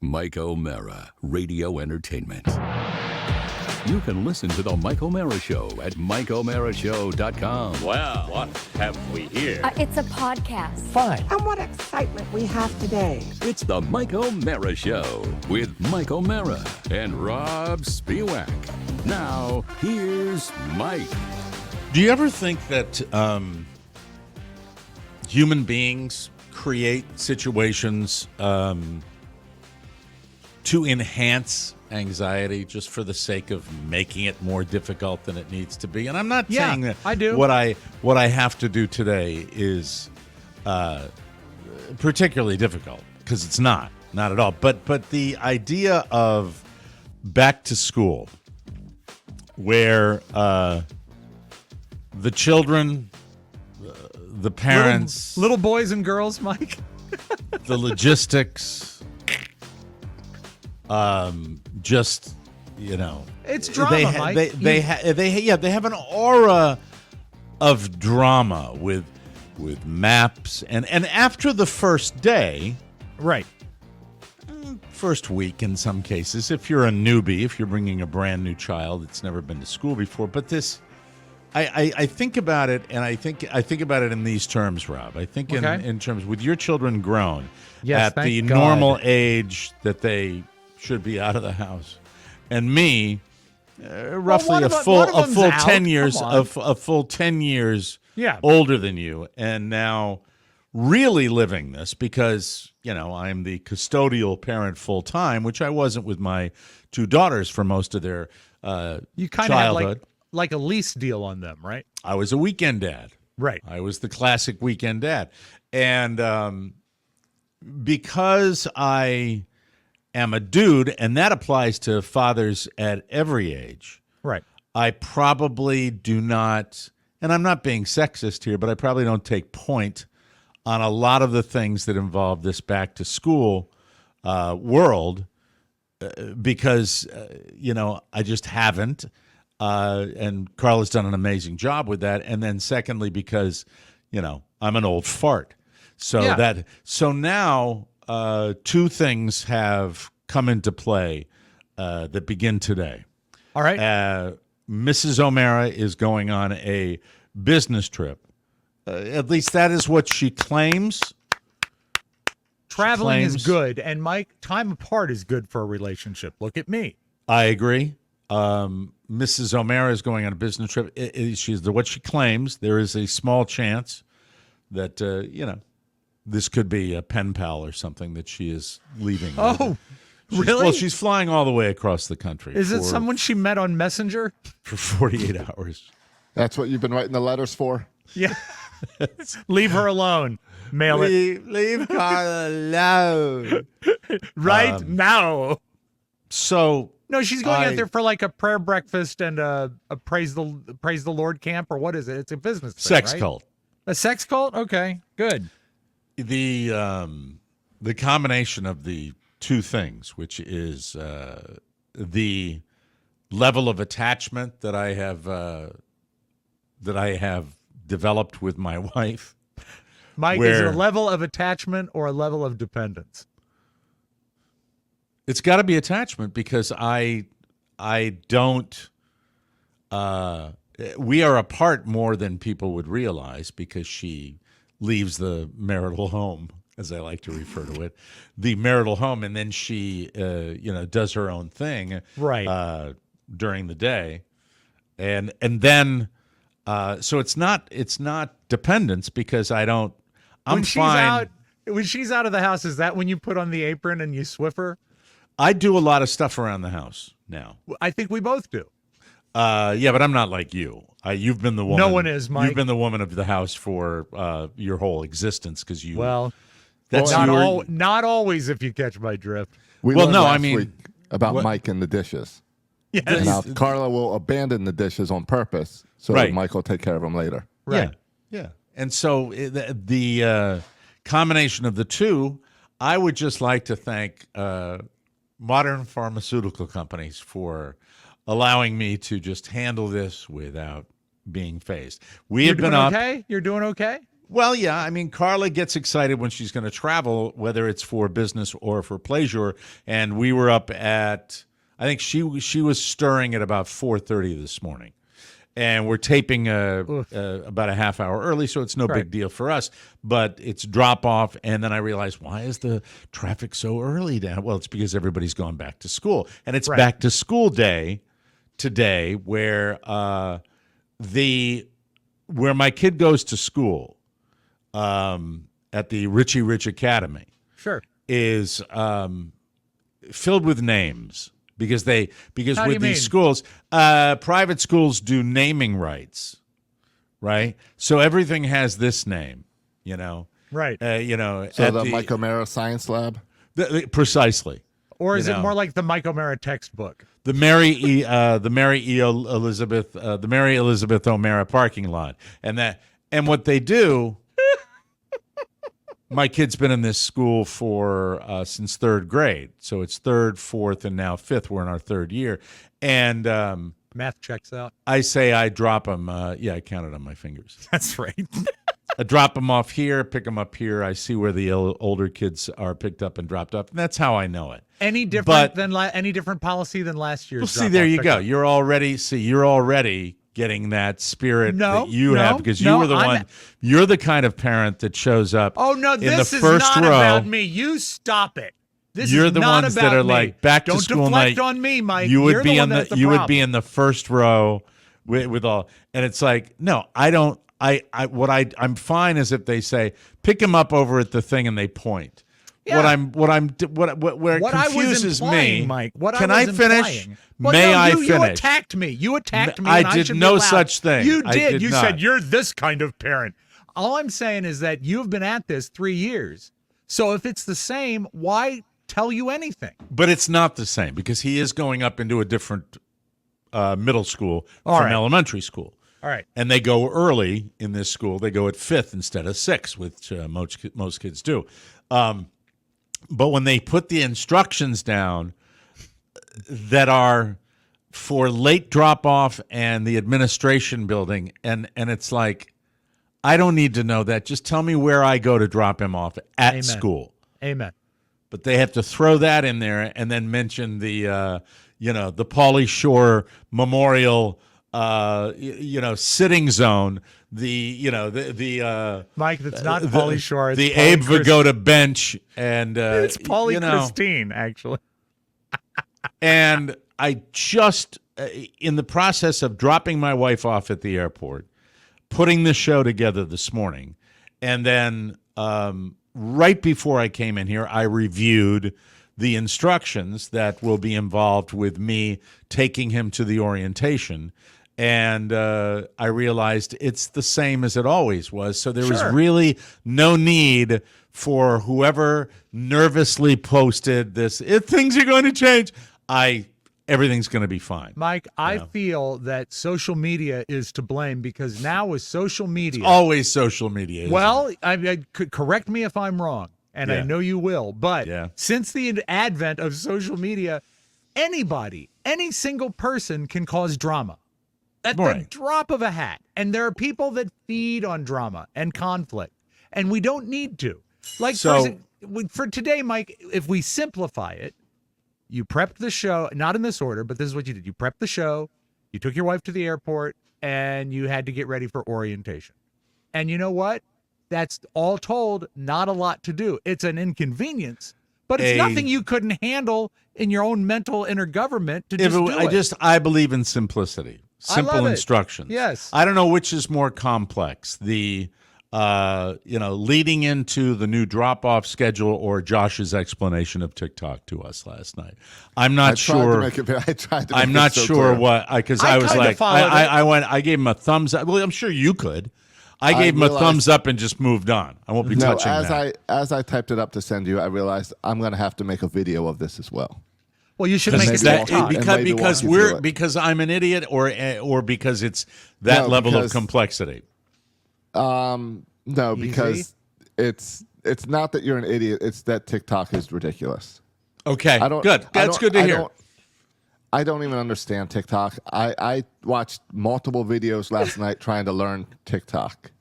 Mike O'Mara, Radio Entertainment. You can listen to The Mike O'Mara Show at MikeO'MaraShow.com. Well, what have we here? It's a podcast. Fine. And what excitement we have today. It's The Mike O'Mara Show with Mike O'Mara and Rob Spiewak. Now, here's Mike. Do you ever think that human beings create situations to enhance anxiety just for the sake of making it more difficult than it needs to be? And I'm not saying that I do. what I have to do today is particularly difficult, because it's not at all. But the idea of back to school, where the children, the parents, Little boys and girls, Mike. the logistics, just, you know, It's drama, Mike. They have an aura of drama with maps, and after the first day, Right. first week in some cases, if you're a newbie, if you're bringing a brand new child that's never been to school before. But this, I think about it, and I think about it in these terms, Rob. I think in terms with your children grown Yes, at the thank God. normal age that they should be out of the house, and me, roughly one a of full them's 10 out. years Come on. a full 10 years Yeah. older than you, and now really living this, because, you know, I'm the custodial parent full time, which I wasn't with my two daughters for most of their You kind of have childhood. like a lease deal on them, right? I was a weekend dad. Right. I was the classic weekend dad. And because I am a dude, and that applies to fathers at every age, Right. I probably do not, and I'm not being sexist here, but I probably don't take point on a lot of the things that involve this back to school world, because, you know, I just haven't. And Carla's done an amazing job with that. And then secondly, because, you know, I'm an old fart. So Yeah. so now two things have come into play that begin today. All right. Mrs. O'Mara is going on a business trip. At least that is what she claims. Traveling is claims- good, and Mike, time apart is good for a relationship. Look at me. I agree. Mrs. O'Mara is going on a business trip. She's what she claims. There is a small chance that, you know, this could be a pen pal or something that she is leaving. Oh, She's- really? Well, she's flying all the way across the country. Is it for- someone she met on Messenger? for 48 hours? That's what you've been writing the letters for? Yeah. Leave her alone. Mail it Leave Carla alone. right now. So No, she's going out there for like a prayer breakfast and a praise the Lord camp, or what is it? It's a business thing, sex right? cult. A sex cult? Okay, good. The combination of the two things, which is the level of attachment that I have developed with my wife. Mike, is it a Where- level of attachment or a level of dependence? It's got to be attachment, because I don't. We are apart more than people would realize, because she leaves the marital home, as I like to refer to it, the marital home, and then she, does her own thing, Right. during the day, and then, so it's not dependence, because I don't. I'm When she's fine. when she's out of the house, is that when you put on the apron and you Swiffer? I do a lot of stuff around the house now. I think we both do. Yeah, but I'm not like you. You've been the woman. No one is, Mike. You've been the woman of the house for your whole existence, because you. Well, that's not always, if you catch my drift. We Well, learned no, I last mean- week about what- Mike and the dishes. Yes. And now Carla will abandon the dishes on purpose so Right. that Mike will take care of them later. Right. Yeah. And so the combination of the two, I would just like to thank modern pharmaceutical companies for allowing me to just handle this without being phased. We You're have been doing up. okay? You're doing okay? Well, yeah. I mean, Carla gets excited when she's going to travel, whether it's for business or for pleasure. And we were up at, I think she was stirring at about 4:30 this morning. And we're taping about a half hour early, so it's no big deal for us. But it's drop off, and then I realized, why is the traffic so early down? Well, it's because everybody's gone back to school, and it's back to school day today, where where my kid goes to school at the Richie Rich Academy. Sure. Is filled with names. Because How do with you these mean? schools, private schools do naming rights, right? So everything has this name, Right. So the Mike O'Mara Science Lab. Precisely. Or is it more like the Mike O'Mara textbook? The Mary Elizabeth O'Mara parking lot, and what they do. My kid's been in this school for since third grade, so it's third, fourth, and now fifth. We're in our third year, and Math checks out. I say I drop them. I counted on my fingers. That's right. I drop them off here, pick them up here. I see where the older kids are picked up and dropped off, and that's how I know it. Any different than any different policy than last year's? Well, see, there you go. You're already getting that spirit that you have because you were the one. You're the kind of parent that shows up. Oh no, in this the is first not row. about me. You stop it. You're is the not ones about that are me. like back to Don't school deflect night. on me, Mike. You would You're be the in one that's the you would problem. be in the first row with all, and it's like, no, I don't. I'm fine as if they say pick him up over at the thing and they point. Yeah. Where it What I was confuses implying, me, Mike. What can I I was finish? implying. Well, May no, I you finish? attacked me. You attacked me. I and did should be no allowed. such thing. You I did. did You not. said you're this kind of parent. All I'm saying is that you've been at this 3 years. So if it's the same, why tell you anything? But it's not the same because he is going up into a different middle school All from right. elementary school. All right. And they go early in this school. They go at 5th instead of 6th, which most kids do. But when they put the instructions down that are for late drop-off and the administration building, and it's like, I don't need to know that. Just tell me where I go to drop him off at Amen. school. Amen. But they have to throw that in there and then mention the Pauly Shore Memorial, sitting zone. The Mike, that's not Pauly Shore. It's the Pauly Abe Christ- Vigoda bench, and It's Pauly Christine, actually. And I just, in the process of dropping my wife off at the airport, putting the show together this morning, and then right before I came in here, I reviewed the instructions that will be involved with me taking him to the orientation. And I realized it's the same as it always was. So there was really no need for whoever nervously posted this, if things are going to change, everything's going to be fine. Mike, I feel that social media is to blame because now with social media, Always social media. isn't well, it? I could correct me if I'm wrong, and I Yeah. know you will, but Yeah. since the advent of social media, anybody, any single person can cause drama at the Right. drop of a hat. And there are people that feed on drama and conflict, and we don't need to. Like So- for today, Mike, if we simplify it, you prepped the show, not in this order, but this is what you did. You prepped the show, you took your wife to the airport, and you had to get ready for orientation. And you know what? That's all told, not a lot to do. It's an inconvenience, but it's nothing you couldn't handle in your own mental inner government to just do it. I believe in simplicity. I Simple love it. instructions. Yes. I don't know which is more complex. The leading into the new drop-off schedule or Josh's explanation of TikTok to us last night. I'm not sure. I tried to make I'm it not so sure clear. what because I I was kinda like followed I gave him a thumbs up. Well, I'm sure you could. I gave him a realized- thumbs up and just moved on. I won't be No, touching that. as I typed it up to send you, I realized I'm going to have to make a video of this as well. Well, you should make it That- TikTok. and maybe walk you through it. because I'm an idiot or because it's that No, level of because- complexity. No, because it's not that you're an idiot. It's that TikTok is ridiculous. Okay, I don't. good. That's good to hear. I don't even understand TikTok. I watched multiple videos last night trying to learn TikTok.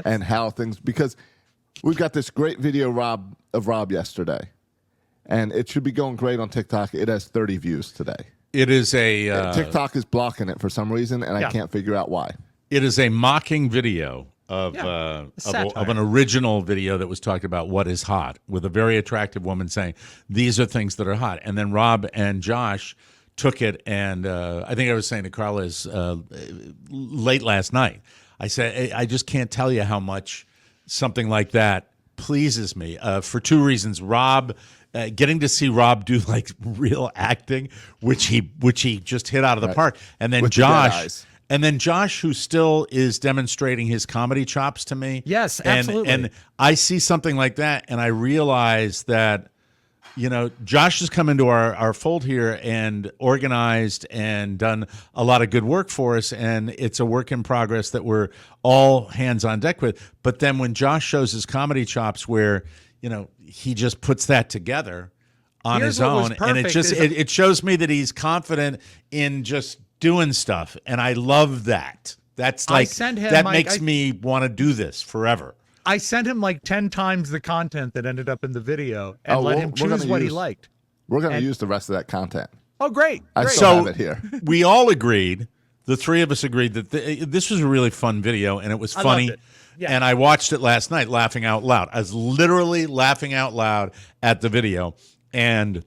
and how things, because we've got this great video of Rob yesterday, and it should be going great on TikTok. It has 30 views today. It is a TikTok is blocking it for some reason, and I can't figure out why. It is a mocking video of an original video that was talking about what is hot, with a very attractive woman saying these are things that are hot, and then Rob and Josh took it, and I think I was saying to Carlos late last night, I said I just can't tell you how much something like that pleases me for two reasons. Rob. Getting to see Rob do like real acting, which he just hit out of the park, and then Josh, who still is demonstrating his comedy chops to me. Yes, absolutely. And I see something like that, and I realize that, Josh has come into our fold here and organized and done a lot of good work for us, and it's a work in progress that we're all hands on deck with. But then when Josh shows his comedy chops, where he just puts that together on his own, and it shows me that he's confident in just doing stuff, and I love that. That's like makes me want to do this forever. I sent him like 10 times the content that ended up in the video and let him choose what he liked. We're going to use the rest of that content. Oh, great. I still have it here. We all agreed, the three of us agreed that this was a really fun video, and it was funny. Yeah. And I watched it last night laughing out loud. I was literally laughing out loud at the video. And,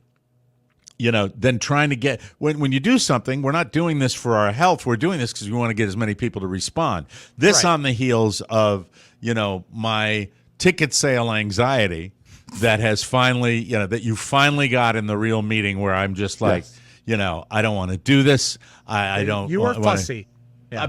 then trying to get, when you do something, we're not doing this for our health. We're doing this because we want to get as many people to respond. This on the heels of, my ticket sale anxiety that has finally, that you finally got in the real meeting, where I'm just like, I don't want to do this. I don't. You were fussy.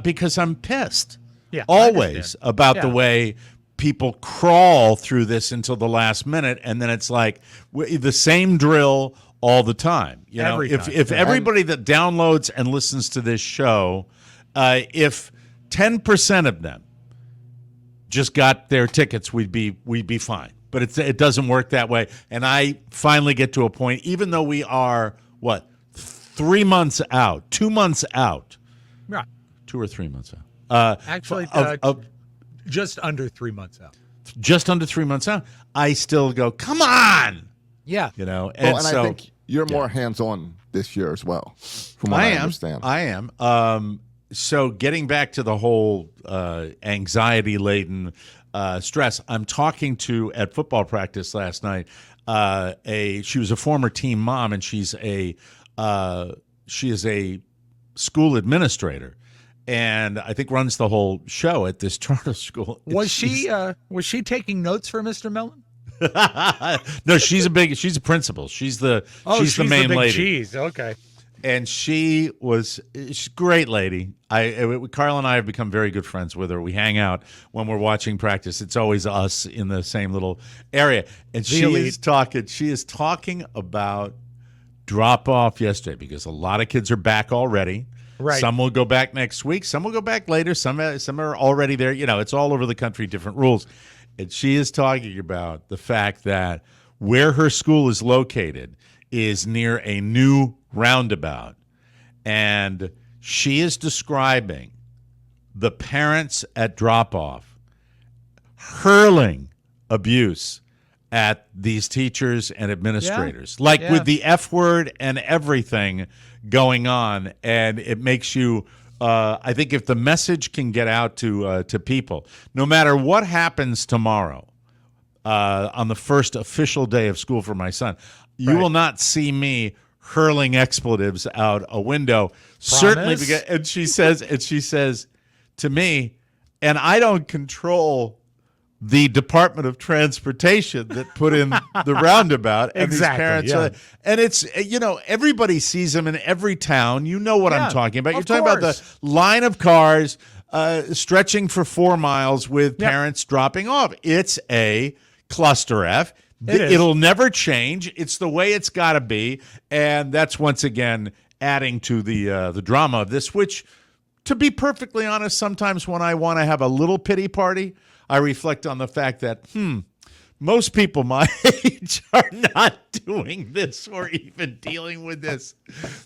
Because I'm pissed. Yeah, always about the way people crawl through this until the last minute, and then it's like the same drill all the time. If everybody that downloads and listens to this show, if 10% of them just got their tickets, we'd be fine. But it doesn't work that way, and I finally get to a point, even though we are 3 months out, 2 months out, right? 2 or 3 months out. Actually, just under 3 months out. Just under 3 months out. I still go, come on. Yeah. And I think you're more hands-on this year as well, from what I understand. I am. So getting back to the whole anxiety-laden stress, I'm talking to, at football practice last night, she was a former team mom, and she is a school administrator, and I think runs the whole show at this charter school. Was she taking notes for Mr. Mellon? No, she's a principal. She's the main big lady. Cheese. Okay. And she's a great lady. Carl and I have become very good friends with her. We hang out when we're watching practice. It's always us in the same little area. And she is talking about drop off yesterday, because a lot of kids are back already. Right. Some will go back next week. Some will go back later. Some are already there. It's all over the country, different rules. And she is talking about the fact that where her school is located is near a new roundabout. And she is describing the parents at drop-off hurling abuse at these teachers and administrators, with the F word and everything going on. And it makes you, I think if the message can get out to people, no matter what happens tomorrow, on the first official day of school for my son, you will not see me hurling expletives out a window. Promise? Certainly, because, and she says to me, and I don't control the Department of Transportation that put in the roundabout. And exactly, these parents and it's, everybody sees them in every town. You know what I'm talking about. You're talking about the line of cars stretching for 4 miles with parents dropping off. It's a cluster F. It'll never change. It's the way it's got to be. And that's, once again, adding to the drama of this, which, to be perfectly honest, sometimes when I want to have a little pity party, I reflect on the fact that, most people my age are not doing this or even dealing with this.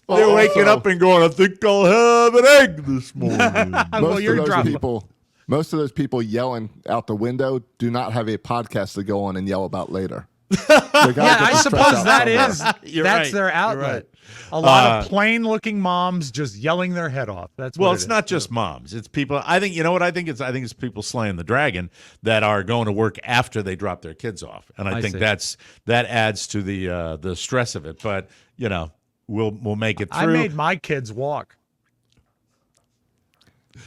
They're waking up and going, I think I'll have an egg this morning. Most of those people most of those people yelling out the window do not have a podcast to go on and yell about later. Yeah, I suppose that is You're that's right. their You're outlet. right. A lot of plain-looking moms just yelling their head off. That's Well, what it's it not is. just moms. It's people. I think, you know what I think? I think it's people slaying the dragon that are going to work after they drop their kids off. And I think see. that adds to the stress of it. But, you know, we'll make it through I made my kids walk.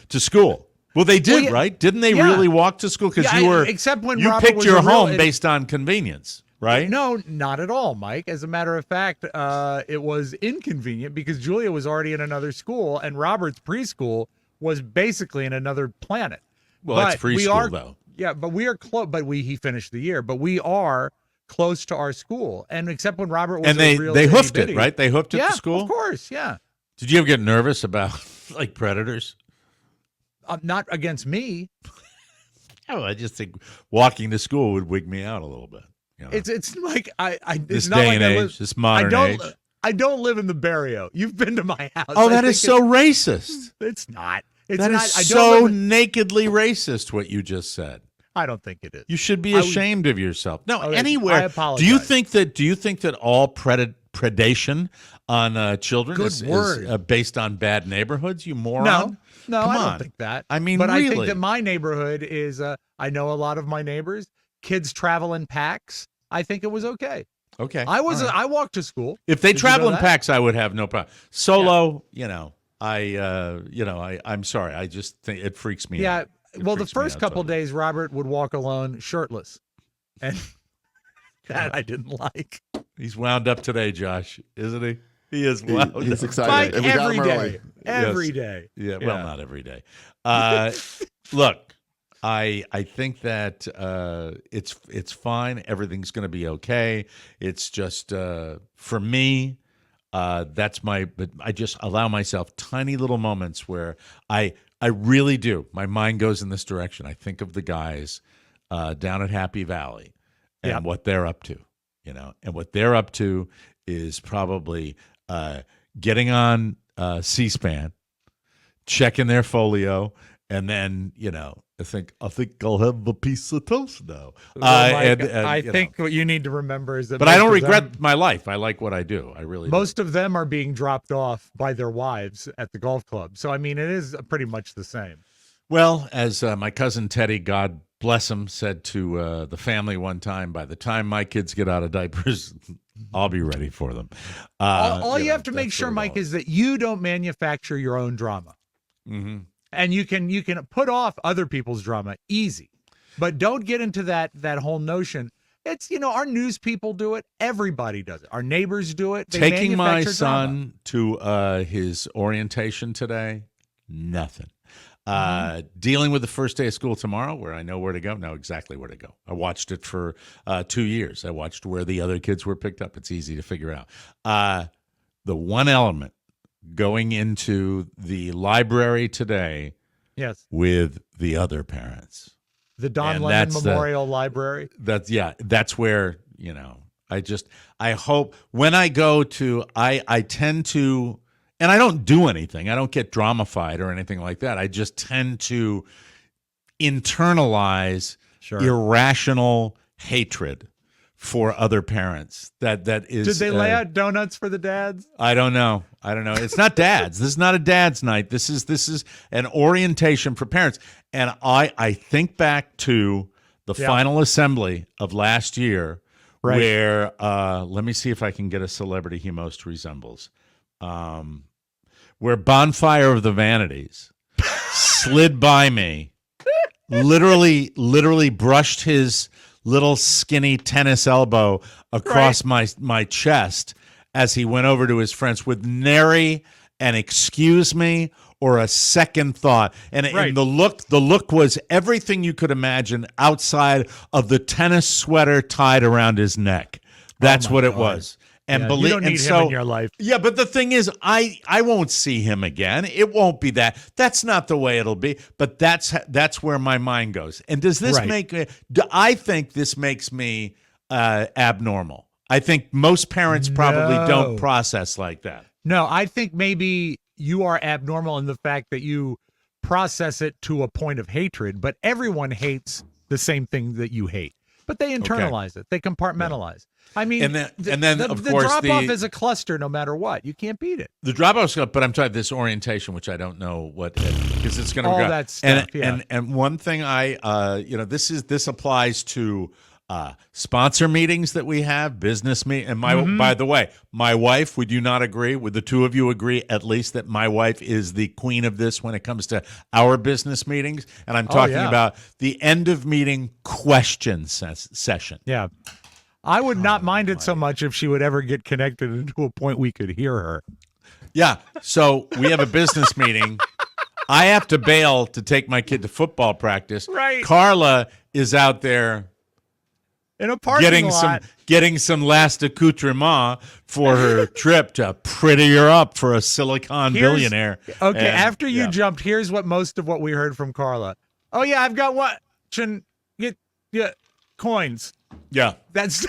to school. Well, they did, Well, yeah. right? Didn't they Yeah. really walk to school? Because Yeah, you were except when you Robert picked was your a real home idiot. based on convenience, right? No, not at all, Mike. As a matter of fact, it was inconvenient because Julia was already in another school, and Robert's preschool was basically in another planet. Well, it's But we preschool, are- though. Yeah, but we are close. But he finished the year, but we are close to our school, and except when Robert was And a real they hoofed itty-bitty. it, right? They hoofed it Yeah, to school. of course, yeah. Did you ever get nervous about like predators? Not against me. Oh, I just think walking to school would wig me out a little bit. You know? It's like it's This not day like and I age, live, this modern I don't, age. I don't live in the barrio. You've been to my house. Oh, I that is think so racist. It's not. It's That not. is I don't so live in- nakedly racist what you just said. I don't think it is. You should be I would- ashamed of yourself. No, Okay, anywhere. I Do apologize. you think that all predation on children Good is word. based on bad neighborhoods? You moron. No, Come I don't on. think that. I mean, but I think really. that my neighborhood is. I know a lot of my neighbors. Kids travel in packs. I think it was okay. Okay. I was. All right. I walked to school. If they Did you travel know in that? packs, I would have no problem. Solo, I'm sorry. I just think it freaks me Yeah. out. It Well, the freaks me first out couple totally. days, Robert would walk alone, shirtless, and that I didn't like. He's wound up today, Josh, isn't he? He is wound He's up. excited. Mike, And we got every him day, early. every day. Yeah, well, not every day. Look, I think that it's fine. Everything's going to be okay. It's just for me. But I just allow myself tiny little moments where I really do. My mind goes in this direction. I think of the guys down at Happy Valley and Yep. what they're up to, and what they're up to is probably getting on C-SPAN, checking their folio, and then I think I'll have a piece of toast now. Mike, And, I you know. think what you need to remember is that. But I don't most of them- regret my life. I like what I do. I really do. Most of them are being dropped off by their wives at the golf club. So, I mean, it is pretty much the same. Well, as my cousin Teddy, God bless him, said to the family one time, by the time my kids get out of diapers, I'll be ready for them. All you have to make that's sure, what it Mike, all is that you don't manufacture your own drama. Mhm. And you can put off other people's drama easy. But don't get into that whole notion. It's, our news people do it. Everybody does it. Our neighbors do it. They Taking my manufacture drama. son to his orientation today, nothing. Dealing with the first day of school tomorrow, where I know where to go, know exactly where to go. I watched it for 2 years. I watched where the other kids were picked up. It's easy to figure out. The one element going into the library today Yes. with the other parents. The Don And Lemon that's the- Memorial Library. That's where, I hope when I go to, I tend to, and I don't do anything. I don't get dramified or anything like that. I just tend to internalize Sure. irrational hatred for other parents. That is. Did they lay out donuts for the dads? I don't know. It's not dads. This is not a dad's night. This is an orientation for parents. And I think back to the final assembly of last year, Right. where let me see if I can get a celebrity he most resembles. Where Bonfire of the Vanities slid by me, literally brushed his little skinny tennis elbow across my chest as he went over to his friends with nary an excuse me or a second thought. And the look was everything you could imagine outside of the tennis sweater tied around his neck. That's what it was. And Yeah, you don't need him in your life. Yeah, but the thing is, I won't see him again. It won't be that. That's not the way it'll be. But that's where my mind goes. And does this Right. I think this makes me abnormal. I think most parents probably don't process like that. No, I think maybe you are abnormal in the fact that you process it to a point of hatred, but everyone hates the same thing that you hate. But they internalize it. They compartmentalize. I mean, And then, of the course, drop-off is a cluster no matter what. You can't beat it. The drop-off, but I'm talking this orientation, which I don't know what, because it's going to All be that stuff, and one thing this applies to sponsor meetings that we have, business and by the way, my wife, would you not agree? Would the two of you agree at least that my wife is the queen of this when it comes to our business meetings? And I'm talking about the end of meeting question session. Yeah. I would not mind it so much if she would ever get connected into a point we could hear her. Yeah. So we have a business meeting. I have to bail to take my kid to football practice. Right. Carla is out there In a parking lot. getting some last accoutrement for her trip to pretty her up for a Silicon billionaire. Okay, And, after you jumped, here's what most of what we heard from Carla. Oh yeah, I've got what? Get coins. Yeah. That's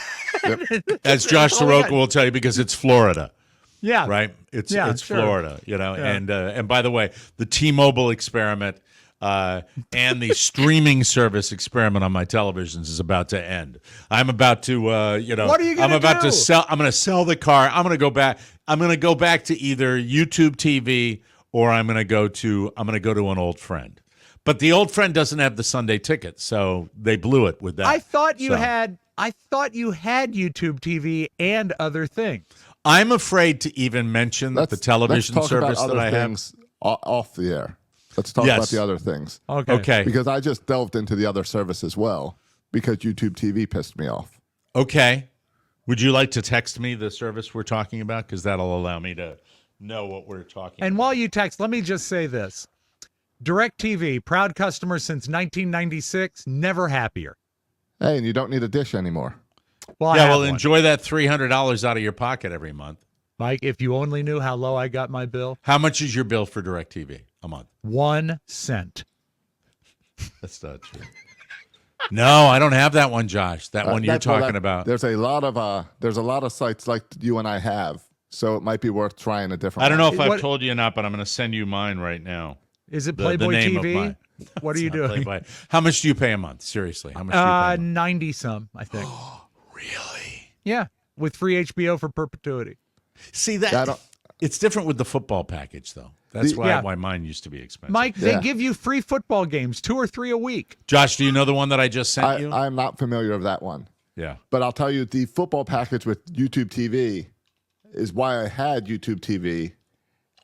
As Josh Soroka will tell you, because it's Florida. yeah. Right? It's sure. Florida, Yeah. and by the way, the T-Mobile experiment and the streaming service experiment on my televisions is about to end. I'm about to What are you gonna I'm about do? to sell I'm going to sell the car. I'm going to go back to either YouTube TV or I'm going to go to an old friend. But the old friend doesn't have the Sunday ticket, so they blew it with that. I thought you had YouTube TV and other things. I'm afraid to even mention the television let's talk service about that other I have. things off the air. Let's talk Yes. about the other things. Okay. Because I just delved into the other service as well because YouTube TV pissed me off. Okay. Would you like to text me the service we're talking about? Because that'll allow me to know what we're talking And about. while you text, let me just say this. DirecTV, proud customer since 1996, never happier. Hey, and you don't need a dish anymore. Well, I Yeah, have well, one. enjoy that $300 out of your pocket every month. Mike, if you only knew how low I got my bill, How much is your bill for DirecTV a month? 1 cent. That's not true. No, I don't have that one, Josh. That one you're That's- well, talking that- about. There's a lot of sites like you and I have, so it might be worth trying a different. I don't know one. if I've What- told you or not, but I'm going to send you mine right now. Is it The Playboy name of TV? mine. What are It's you not doing? Playboy. How much do you pay a month? Seriously, how much do you pay a month? 90 some, I think. Really? Yeah, with free HBO for perpetuity. See I that? don't- It's different with the football package, though. That's The- why mine used to be expensive. Mike, they Yeah. give you free football games, 2 or 3 a week. Josh, do you know the one that I just sent you? I'm not familiar with that one, Yeah. but I'll tell you the football package with YouTube TV is why I had YouTube TV,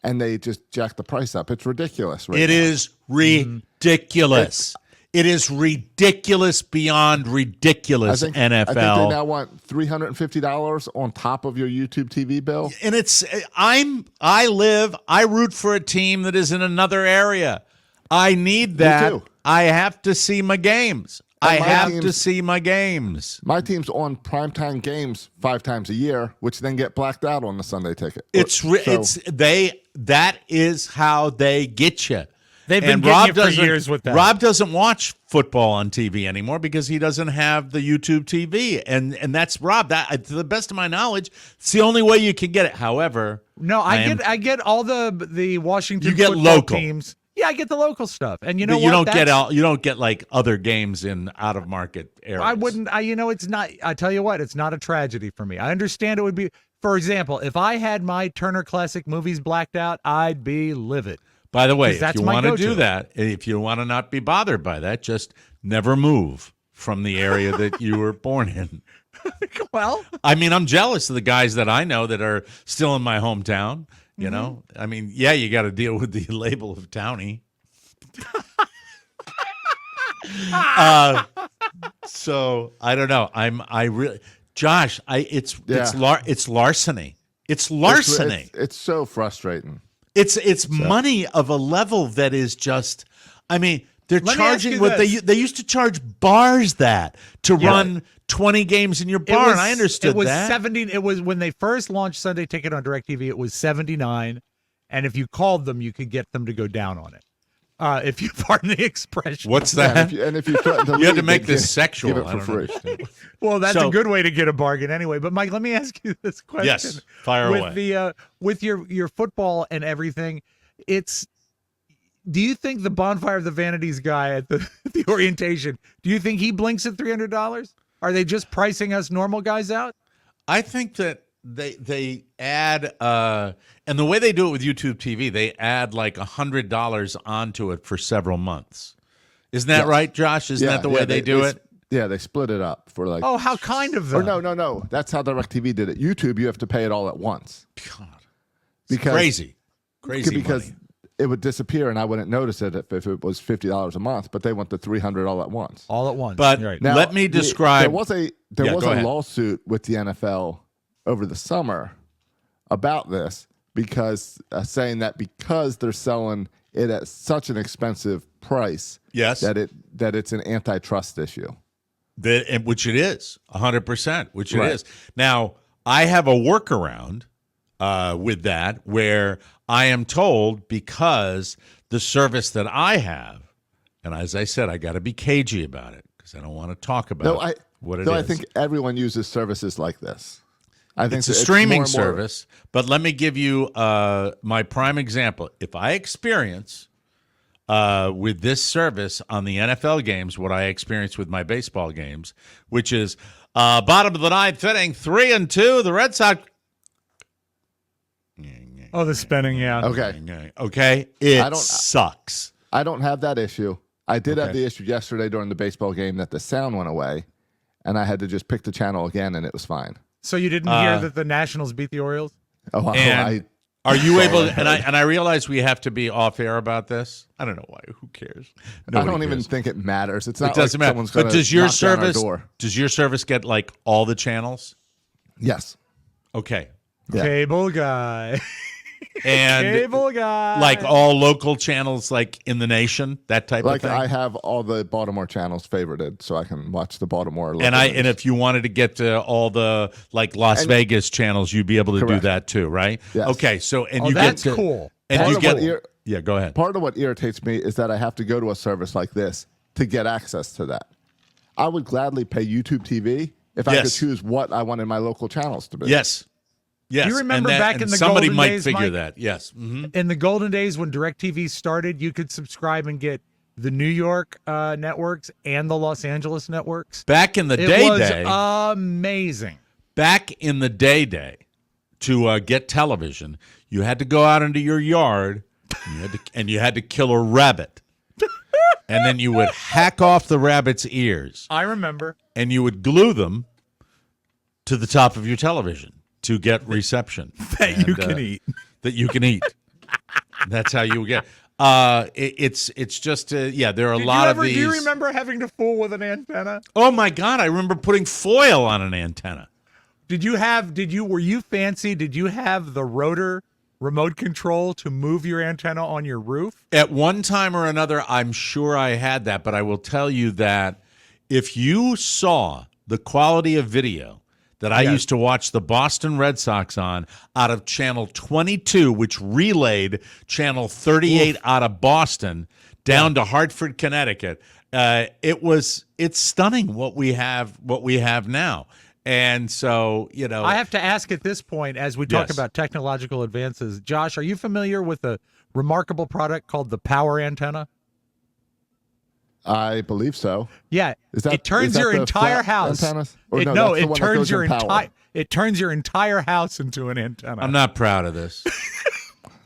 and they just jacked the price up. It's ridiculous. Right It now. is ridiculous. It is ridiculous beyond ridiculous, I think NFL. they now want $350 on top of your YouTube TV bill. And I root for a team that is in another area. I need that. too. I have to see my games. I my have to team's- see my games. My team's on primetime games 5 times a year, which then get blacked out on the Sunday ticket. That is how they get you. They've been And getting Rob you for doesn't- years with that. Rob doesn't watch football on TV anymore because he doesn't have the YouTube TV, and that's Rob. That, to the best of my knowledge, it's the only way you can get it. However, No, I get all the Washington You get football local. teams. Yeah, I get the local stuff. And you know but you what? don't get like other games in out of market areas. I wouldn't. It's not. I tell you what, it's not a tragedy for me. I understand it would be. For example, if I had my Turner Classic Movies blacked out, I'd be livid. By the way, 'Cause if that's you my want to go-to. do that, if you want to not be bothered by that, just never move from the area that you were born in. Well, I mean, I'm jealous of the guys that I know that are still in my hometown. You know, I mean, yeah, you got to deal with the label of townie. So I don't know. Josh, it's larceny. It's larceny. It's so frustrating. It's money of a level that is just. I mean, they're Let me ask charging you what this. they used to charge bars to run 20 games in your bar, and I understood it was that. 70. It was when they first launched Sunday Ticket on DirecTV. It was 79, and if you called them, you could get them to go down on it. If you pardon the expression. What's Yeah, that? and if you threaten to You had to leave, make they this give- sexual. Give it I for don't free. understand. Well, that's So- a good way to get a bargain anyway. But Mike, let me ask you this question. Yes, fire with away. The with your football and everything, it's Do you think the Bonfire of the Vanities guy at the orientation? Do you think he blinks at $300? Are they just pricing us normal guys out? I think that they add and the way they do it with YouTube TV, they add like $100 onto it for several months. Isn't that right, Josh? Isn't that the way they do it? Yeah, they split it up for like. Oh, how kind of them! Or no. That's how DirecTV did it. YouTube, you have to pay it all at once. God, because crazy because money. it would disappear and I wouldn't notice it if it was $50 a month. But they want the $300 all at once. All at once. But right. Now, let me describe. There was a Go ahead. lawsuit with the NFL over the summer about this because saying that because they're selling it at such an expensive price, Yes. that it's an antitrust issue. Which it is, 100%, which it Right. is. Now, I have a workaround with that where I am told because the service that I have, and as I said, I got to be cagey about it because I don't want to talk about what it is. I think everyone uses services like this. I think It's a that streaming more and more- service, but let me give you my prime example. If I experience with this service on the NFL games what I experience with my baseball games, which is bottom of the ninth inning, 3-2, the Red Sox. Oh, the spinning, yeah. Okay. It sucks. I don't have that issue. I did have Okay. the issue yesterday during the baseball game that the sound went away, and I had to just pick the channel again, and it was fine. So you didn't hear that the Nationals beat the Orioles? Oh, And are you able to, and I realize we have to be off air about this. I don't know why. Who cares? I Nobody don't even cares. think it matters. It's not It doesn't like matter. someone's But gonna does your knock down our service door. get like all the channels? Yes. Okay. Yeah. Cable guy. And Cable guy. like all local channels like in the nation, that type Like of thing. I have all the Baltimore channels favorited, so I can watch the Baltimore. local and news. if you wanted to get to all the like Las Vegas channels, you'd be able to do Correct. that too, right? Yes. Okay, so and Oh, you that's get to, cool. And Part you of get what yeah, go ahead. Part of what irritates me is that I have to go to a service like this to get access to that. I would gladly pay YouTube TV if I could Yes. choose what I wanted my local channels to be. Yes. Yes. Do you remember and back and in the somebody golden might days, figure Mike? that. Yes. Mhm. In the golden days when DirecTV started, you could subscribe and get the New York networks and the Los Angeles networks. Back in the It day, was amazing. back in the day, to get television, you had to go out into your yard and you had to kill a rabbit. And then you would hack off the rabbit's ears I remember. and you would glue them to the top of your television to get reception. That you And, can eat. That you can eat. That's how you get. It's just yeah. There are a lot of these. Do you remember having to fool with an antenna? Oh my God! I remember putting foil on an antenna. Were you fancy? Did you have the rotor remote control to move your antenna on your roof? At one time or another, I'm sure I had that, but I will tell you that if you saw the quality of video that I Yes. used to watch the Boston Red Sox on out of channel 22, which relayed channel 38 out of Boston down to Hartford, Connecticut, it's stunning what we have now. And so, I have to ask at this point, as we talk Yes. about technological advances, Josh, are you familiar with a remarkable product called the power antenna? I believe so. Yeah, Is it turns is that your the entire flat house. antennas? Or It that's the one that turns goes your in power. entire house into an antenna. I'm not proud of this.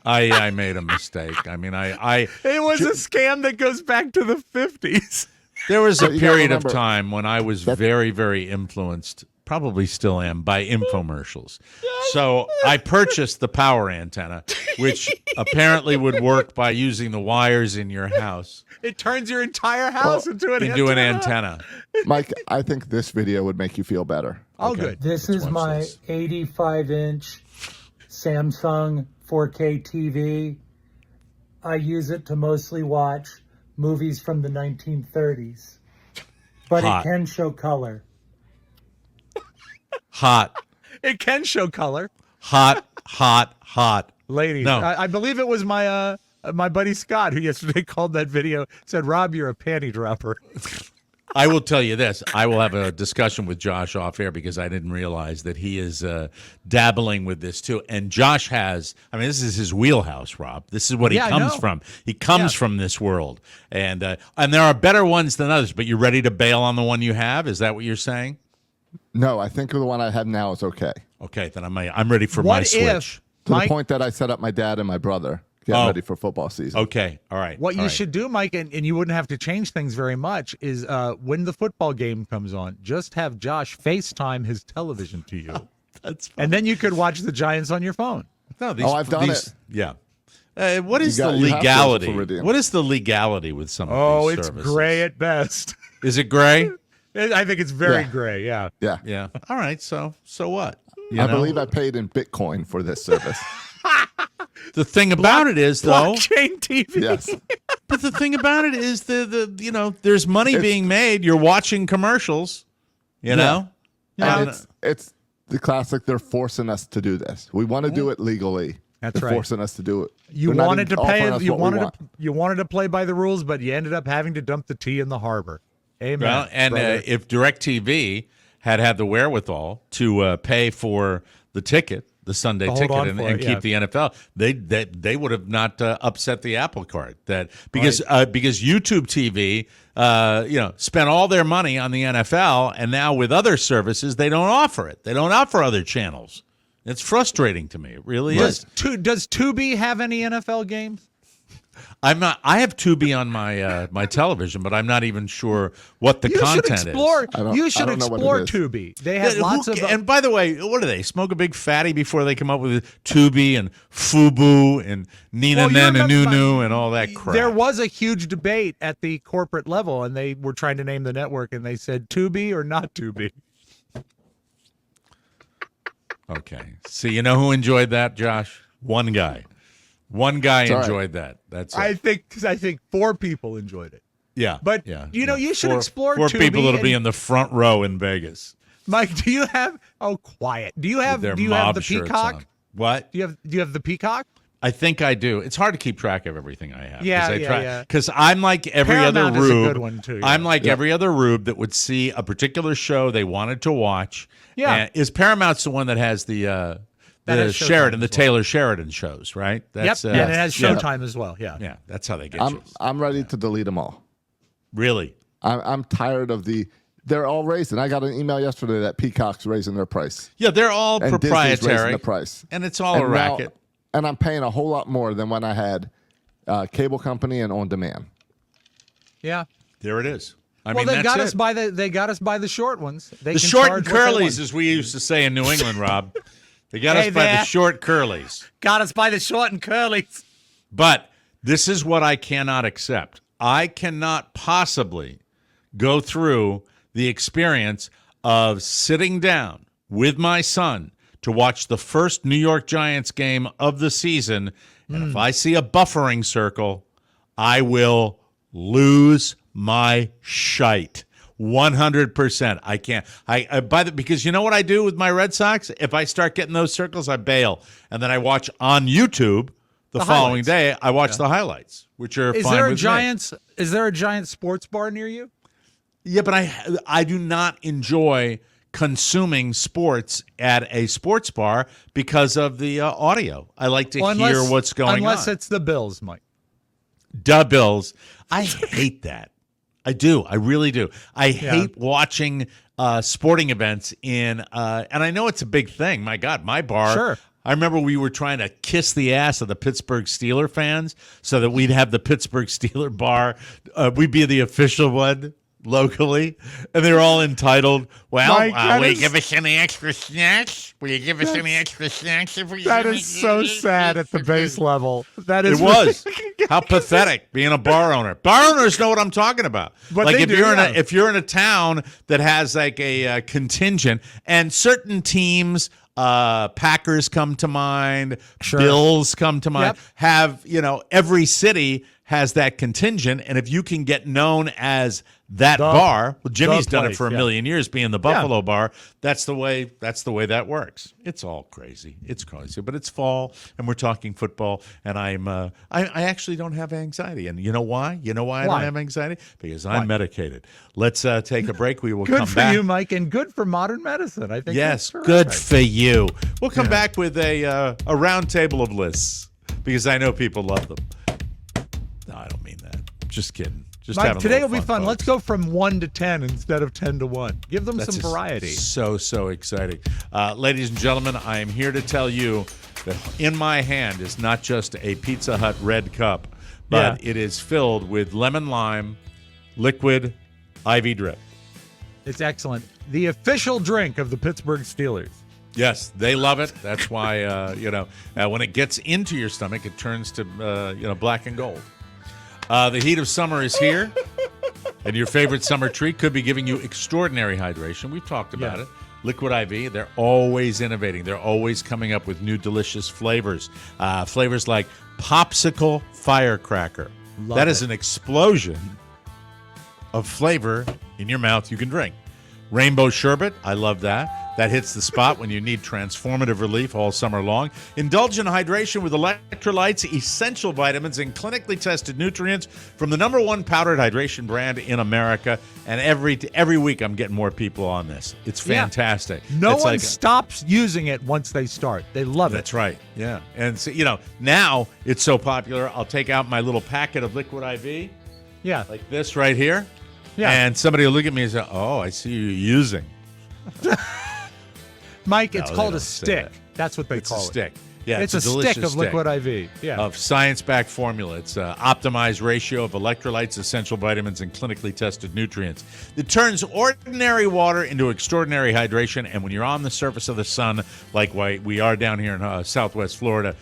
I made a mistake. I mean, I It was a scam that goes back to the 50s. there was a you gotta period of remember- time when I was very, very influenced, probably still am, by infomercials. So I purchased the power antenna, which apparently would work by using the wires in your house It turns your entire house into an into antenna. an antenna. Mike, I think this video would make you feel better. Oh, Okay. good. This Let's is watch my this. 85-inch Samsung 4K TV. I use it to mostly watch movies from the 1930s, but Hot. it can show color. Hot, It can show color. hot, hot, hot. Ladies, No. I believe it was my buddy Scott who yesterday called that video, said, Rob, you're a panty dropper. I will tell you this. I will have a discussion with Josh off air because I didn't realize that he is dabbling with this too. And Josh has, I mean, this is his wheelhouse, Rob. This is what he Yeah, I comes know. from. He comes from this world. And there are better ones than others, but you're ready to bail on the one you have? Is that what you're saying? No, I think the one I have now is okay. Okay, then I'm ready for What my switch. if, To Mike, the point that I set up my dad and my brother getting Oh. ready for football season. Okay, all right. what you all right. should do, Mike, and you wouldn't have to change things very much, is when the football game comes on, just have Josh FaceTime his television to you. That's fine. And then you could watch the Giants on your phone. No, these, I've done it. Yeah. What is You the have to legality? for Iridium. What is the legality with some of Oh, these it's services? gray at best. Is it gray? I think it's very Yeah. gray, yeah. Yeah. Yeah. All right. So what? You I know? believe I paid in Bitcoin for this service. The thing about it is, though, Blockchain TV. Yes. but the thing about it is there's money being made. You're watching commercials. You know. And it's the classic. They're forcing us to do this. We want to do it legally. That's They're right. forcing us to do it. You They're not wanted to even pay. offering us You what we wanted want. to. You wanted to play by the rules, but you ended up having to dump the tea in the harbor. Amen. Well, and brother. if DirecTV had the wherewithal to pay for the ticket, the Sunday To hold ticket, on and, for and it, keep the NFL, they would have not upset the apple cart. Because YouTube TV, spent all their money on the NFL, and now with other services, they don't offer it. They don't offer other channels. It's frustrating to me. It really is. Does Tubi have any NFL games? I'm not. I have Tubi on my my television, but I'm not even sure what the You should content explore. is. You should I don't know what explore it is. Tubi. They have lots of. And by the way, what do they smoke a big fatty before they come up with Tubi and Fubu and Nina Well, you Nana remember- Nunu and all that crap? There was a huge debate at the corporate level, and they were trying to name the network, and they said Tubi or not Tubi. Okay. See, you know who enjoyed that, Josh? One guy. One guy all right. enjoyed that. That's it. I think 4 people enjoyed it. yeah. but, yeah, you know, you should explore Four Tubi people that'll be and- in the front row in Vegas. Mike, do you have? Oh, quiet. Do you with have? their Do you have mob the shirts Peacock? on. What? Do you have the Peacock? I think I do. It's hard to keep track of everything I have. Yeah, yeah. Because I'm like every Paramount other is a rube. good one, too, yeah. I'm like every other rube that would see a particular show they wanted to watch. Yeah. And is Paramount's the one that has the has Showtime Sheridan, the as well. Taylor Sheridan shows, right? That's, Yep, and it has yeah. Showtime as well. Yeah. Yeah, that's how they get I'm you. I'm ready to delete them all. Really? I'm tired of they're all raising. I got an email yesterday that Peacock's raising their price. Yeah, they're all And Disney's raising proprietary. the price. And it's all And a now- racket. and I'm paying a whole lot more than when I had cable company and on demand. Yeah. There it is. I Well, mean, they that's got it. us by the short ones. They The can short charge and what they curlies, want. as we used to say in New England, Rob. They got Hey us by the there. short curlies. Got us by the short and curlies. But this is what I cannot accept. I cannot possibly go through the experience of sitting down with my son to watch the first New York Giants game of the season. And if I see a buffering circle, I will lose my shite. 100%. I can't. Because you know what I do with my Red Sox? If I start getting those circles, I bail. And then I watch on YouTube the following highlights. day. I watch the highlights, which are Is fine there a with me. Giants? Is there a Giants sports bar near you? Yeah, but I do not enjoy consuming sports at a sports bar because of the audio. I like to hear what's going on. Unless it's the Bills, Mike. Duh Bills. I hate that. I do. I really do. I hate watching sporting events and I know it's a big thing. My God, my bar. Sure. I remember we were trying to kiss the ass of the Pittsburgh Steeler fans so that we'd have the Pittsburgh Steeler bar. We'd be the official one locally, and they're all entitled. Well, will you give us any extra snacks? Will you give us any extra snacks? That is so sad at the base level. That It is was. How pathetic being a bar owner. Bar owners know what I'm talking about. But like they if do, you're yeah. if you're in a town that has like a contingent, and certain teams, Packers come to mind, Sure. Bills come to mind. Yep. Have every city has that contingent, and if you can get known as that The- bar, well, Jimmy's the done it place, for a yeah. million years, being the Buffalo Bar. That's the way that works. It's all crazy. It's crazy, but it's fall, and we're talking football, and I actually don't have anxiety, and you know why? I Why? don't have anxiety? Because I'm medicated. Let's take a break. We will Good come for back. you, Mike, and good for modern medicine. I think. Yes, that's good terrific. for you. We'll come back with a round table of lists because I know people love them. No, I don't mean that. Just kidding. Just Mike, having a today will little be fun. folks. Let's go from 1 to 10 instead of 10 to 1. Give them That's some just variety. So exciting. Ladies and gentlemen, I am here to tell you that in my hand is not just a Pizza Hut red cup, but it is filled with lemon lime liquid IV drip. It's excellent. The official drink of the Pittsburgh Steelers. Yes, they love it. That's why, when it gets into your stomach, it turns to, black and gold. The heat of summer is here, and your favorite summer treat could be giving you extraordinary hydration. We've talked about it. Liquid IV, they're always innovating. They're always coming up with new delicious flavors. Flavors like Popsicle Firecracker. Love That is it. an explosion of flavor in your mouth you can drink. Rainbow Sherbet, I love that. That hits the spot when you need transformative relief all summer long. Indulgent hydration with electrolytes, essential vitamins, and clinically tested nutrients from the #1 powdered hydration brand in America. And every week I'm getting more people on this. It's fantastic. No It's one like- stops using it once they start. They love it. That's right. Yeah. And so, now it's so popular, I'll take out my little packet of liquid IV Yeah. like this right here. Yeah. And somebody will look at me and say, "Oh, I see you using." Mike, it's No, called they a don't say stick. that. That's what they It's call a it. stick. Yeah, it's a delicious stick of liquid IV. Yeah. Of science-backed formula. It's an optimized ratio of electrolytes, essential vitamins, and clinically tested nutrients. It turns ordinary water into extraordinary hydration, and when you're on the surface of the sun, like we are down here in Southwest Florida,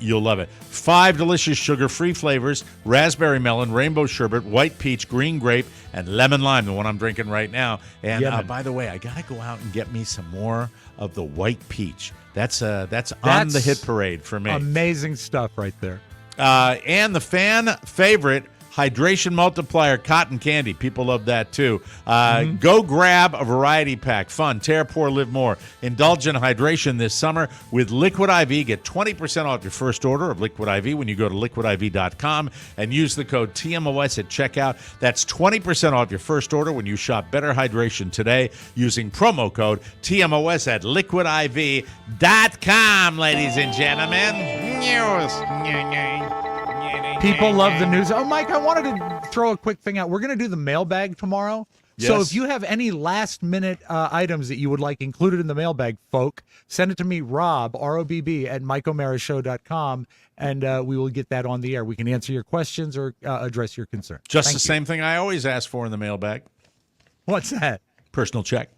you'll love it. 5 delicious sugar-free flavors: raspberry melon, rainbow sherbet, white peach, green grape, and lemon lime, the one I'm drinking right now. And Yummin'. by the way, I got to go out and get me some more of the white peach. That's on the hit parade for me. Amazing stuff right there. And the fan favorite hydration multiplier cotton candy. People love that too. Go grab a variety pack. Fun, tear, pour, live more. Indulgent hydration this summer with Liquid IV. Get 20% off your first order of Liquid IV when you go to liquidiv.com and use the code TMOS at checkout. That's 20% off your first order when you shop Better Hydration today using promo code TMOS at liquidiv.com, ladies and gentlemen. People love the news. Oh, Mike, I wanted to throw a quick thing out. We're going to do the mailbag tomorrow. So Yes. if you have any last-minute items that you would like included in the mailbag, folk, send it to me, Rob, R-O-B-B, at MikeO'MaraShow.com, and we will get that on the air. We can answer your questions or address your concerns. Just Thank the you. same thing I always ask for in the mailbag. What's that? Personal check.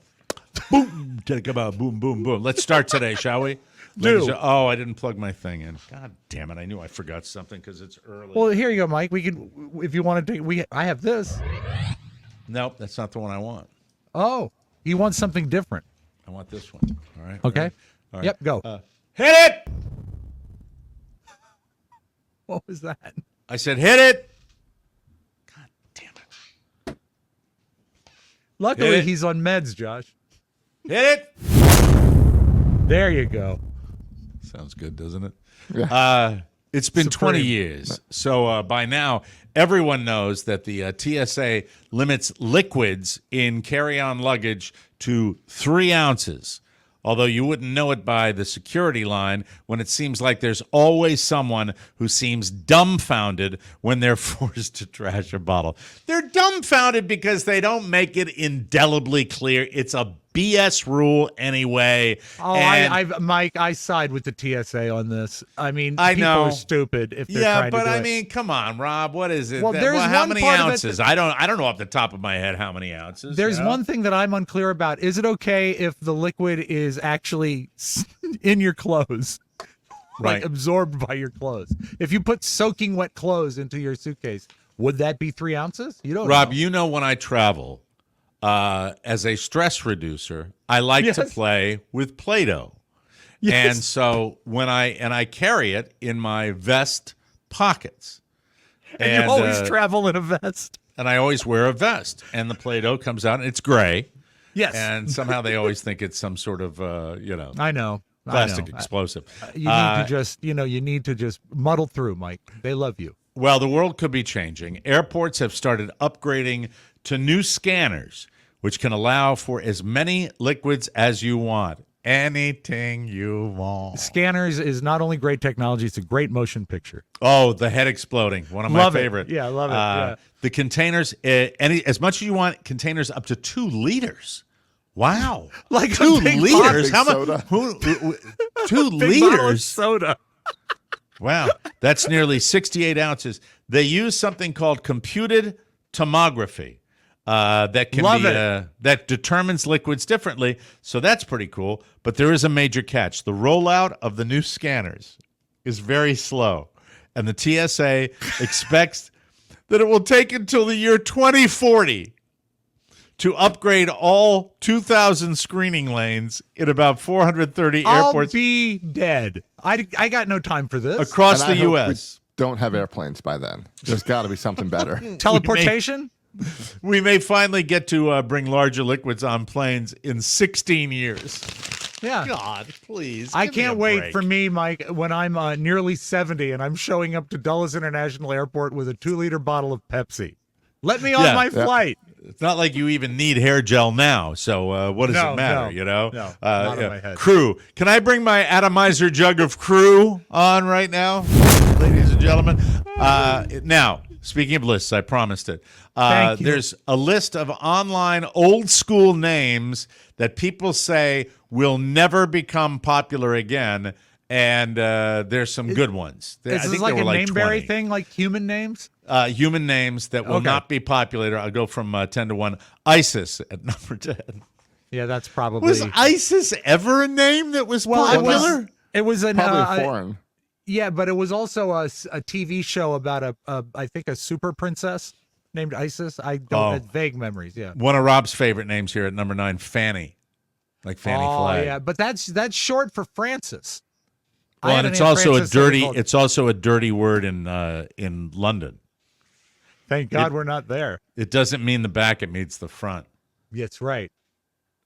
Boom. Come on. Boom, boom, boom. Let's start today, shall we? Do. Oh, I didn't plug my thing in. God damn it. I knew I forgot something because it's early. Well, here you go, Mike. We can, if you want to take, I have this. Nope, that's not the one I want. Oh, you want something different. I want this one. All right. Okay. ready? All right. Yep, go. Hit it! What was that? I said hit it. God damn it. Luckily, Hit it. he's on meds, Josh. Hit it. There you go. Sounds good, doesn't it? Yeah. It's been Supreme. 20 years. So by now, everyone knows that the TSA limits liquids in carry-on luggage to 3 ounces. Although you wouldn't know it by the security line when it seems like there's always someone who seems dumbfounded when they're forced to trash a bottle. They're dumbfounded because they don't make it indelibly clear. It's a BS rule anyway. Oh, And- Mike, I side with the TSA on this. I mean, I people know. are stupid if they're Yeah, trying but to do I it. mean, come on, Rob. What is it? Well, there's how one many part of it ounces? I don't know off the top of my head how many ounces. There's you know? one thing that I'm unclear about. Is it okay if the liquid is actually in your clothes? Like Right. absorbed by your clothes. If you put soaking wet clothes into your suitcase, would that be 3 ounces? You don't Rob, know. you know when I travel as a stress reducer, I like to Yes. play with Play-Doh. Yes. And so when I carry it in my vest pockets. And you always travel in a vest. And I always wear a vest. And the Play-Doh comes out, and it's gray. Yes. And somehow they always think it's some sort of, I know. plastic explosive. You need to just, you need to just muddle through, Mike. They love you. Well, the world could be changing. Airports have started upgrading to new scanners, which can allow for as many liquids as you want. Anything you want. Scanners is not only great technology, it's a great motion picture. Oh, the head exploding. One of my Love it. favorite. Yeah, I love it. Yeah. The containers, as much as you want, containers up to 2 liters. Wow. Like a 2 big liters? How soda. much? 2 Big bottle of liters? soda. Wow. That's nearly 68 ounces. They use something called computed tomography. That can Love be it. that determines liquids differently. So that's pretty cool. But there is a major catch. The rollout of the new scanners is very slow. And the TSA expects that it will take until the year 2040 to upgrade all 2,000 screening lanes in about 430 airports I'll be dead. I got no time for this. across And I the hope U.S. we don't have airplanes by then. There's got to be something better. Teleportation? We may finally get to bring larger liquids on planes in 16 years. Yeah. God, please. I give me a can't wait break. for me, Mike, when I'm nearly 70 and I'm showing up to Dulles International Airport with a 2-liter bottle of Pepsi. Let me on Yeah. my Yeah. flight. It's not like you even need hair gel now. So what does No, it matter, no, you know? no, not on my head. Crew. Can I bring my atomizer jug of crew on right now, ladies and gentlemen? Now, speaking of lists, I promised it. Thank you. There's a list of online old school names that people say will never become popular again. And there's some good ones. I Is think this there like were a like Nameberry 20. thing, like human names? Human names that will Okay. not be popular. I'll go from 10 to 1. ISIS at number 10. Yeah, that's probably. Was ISIS ever a name that was popular? It was an Probably foreign. yeah, but it was also a TV show about I think a super princess named Isis. I don't Oh. have vague memories. Yeah. One of Rob's favorite names here at number 9, Fanny. Like Fanny Oh Flagg. yeah, but that's short for Francis. I Well, had and an it's Aunt also Frances that we called- it's also a dirty word in London. Thank God we're not there. It doesn't mean the back, it means the front. That's right.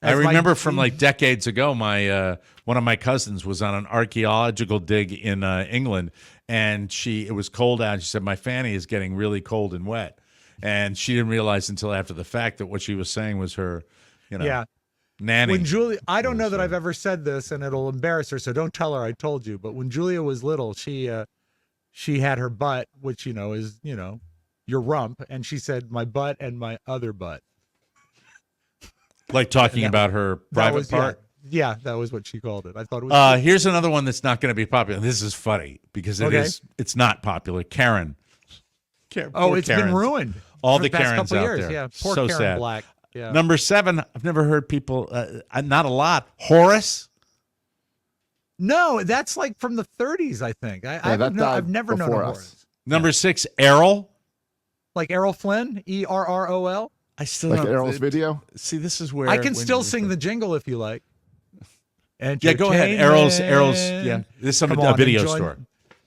I As my- remember from like decades ago, my one of my cousins was on an archaeological dig in England, and it was cold out. She said, "My fanny is getting really cold and wet," and she didn't realize until after the fact that what she was saying was her, Yeah. nanny. When Julia, I don't know that I've ever said this, and it'll embarrass her, so don't tell her I told you. But when Julia was little, she had her butt, which is your rump, and she said my butt and my other butt. Like talking about her That private was, part. Yeah, that was what she called it. I thought it was. Here's another one that's not going to be popular. This is funny because Okay. it's not popular. Karen. Poor It's been Karens. ruined. All for the past Karens couple out years. there. Yeah, poor So Karen sad. Black. Yeah. Number 7, I've never heard people, not a lot. Horace. No, that's like from the 30s, I think. that died I've never known a before us. Horace. Number 6, Errol. Like Errol Flynn, ERROL. I still Like don't. Errol's video. See, this is where I can when still you- sing the jingle if you like. Yeah, go ahead. Errol's. Yeah, this is Come a on video and join- store.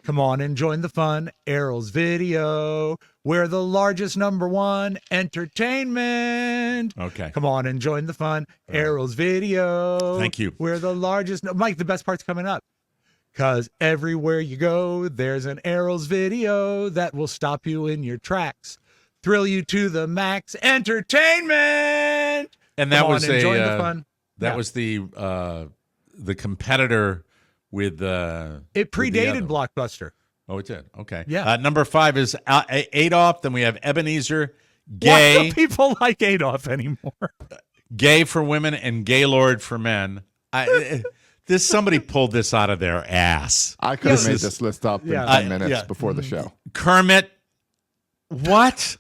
Come on and join the fun. Errol's Video. We're the largest #1 entertainment. Okay. Come on and join the fun. Errol's Video. Thank you. We're the largest. No, Mike, the best part's coming up. Because everywhere you go, there's an Errol's Video that will stop you in your tracks. Thrill you to the max. Entertainment. And that Come was on and join the a fun. that Yeah. was the competitor with It with the predated other. Blockbuster. Oh, it did. Okay. Yeah. Number 5 is Adolf. Then we have Ebenezer, Why gay, don't people like Adolf anymore? gay for women, and Gaylord for men. Somebody pulled this out of their ass. I could have This made is- this list up in Yeah. 10 minutes yeah. before the show. Kermit. What?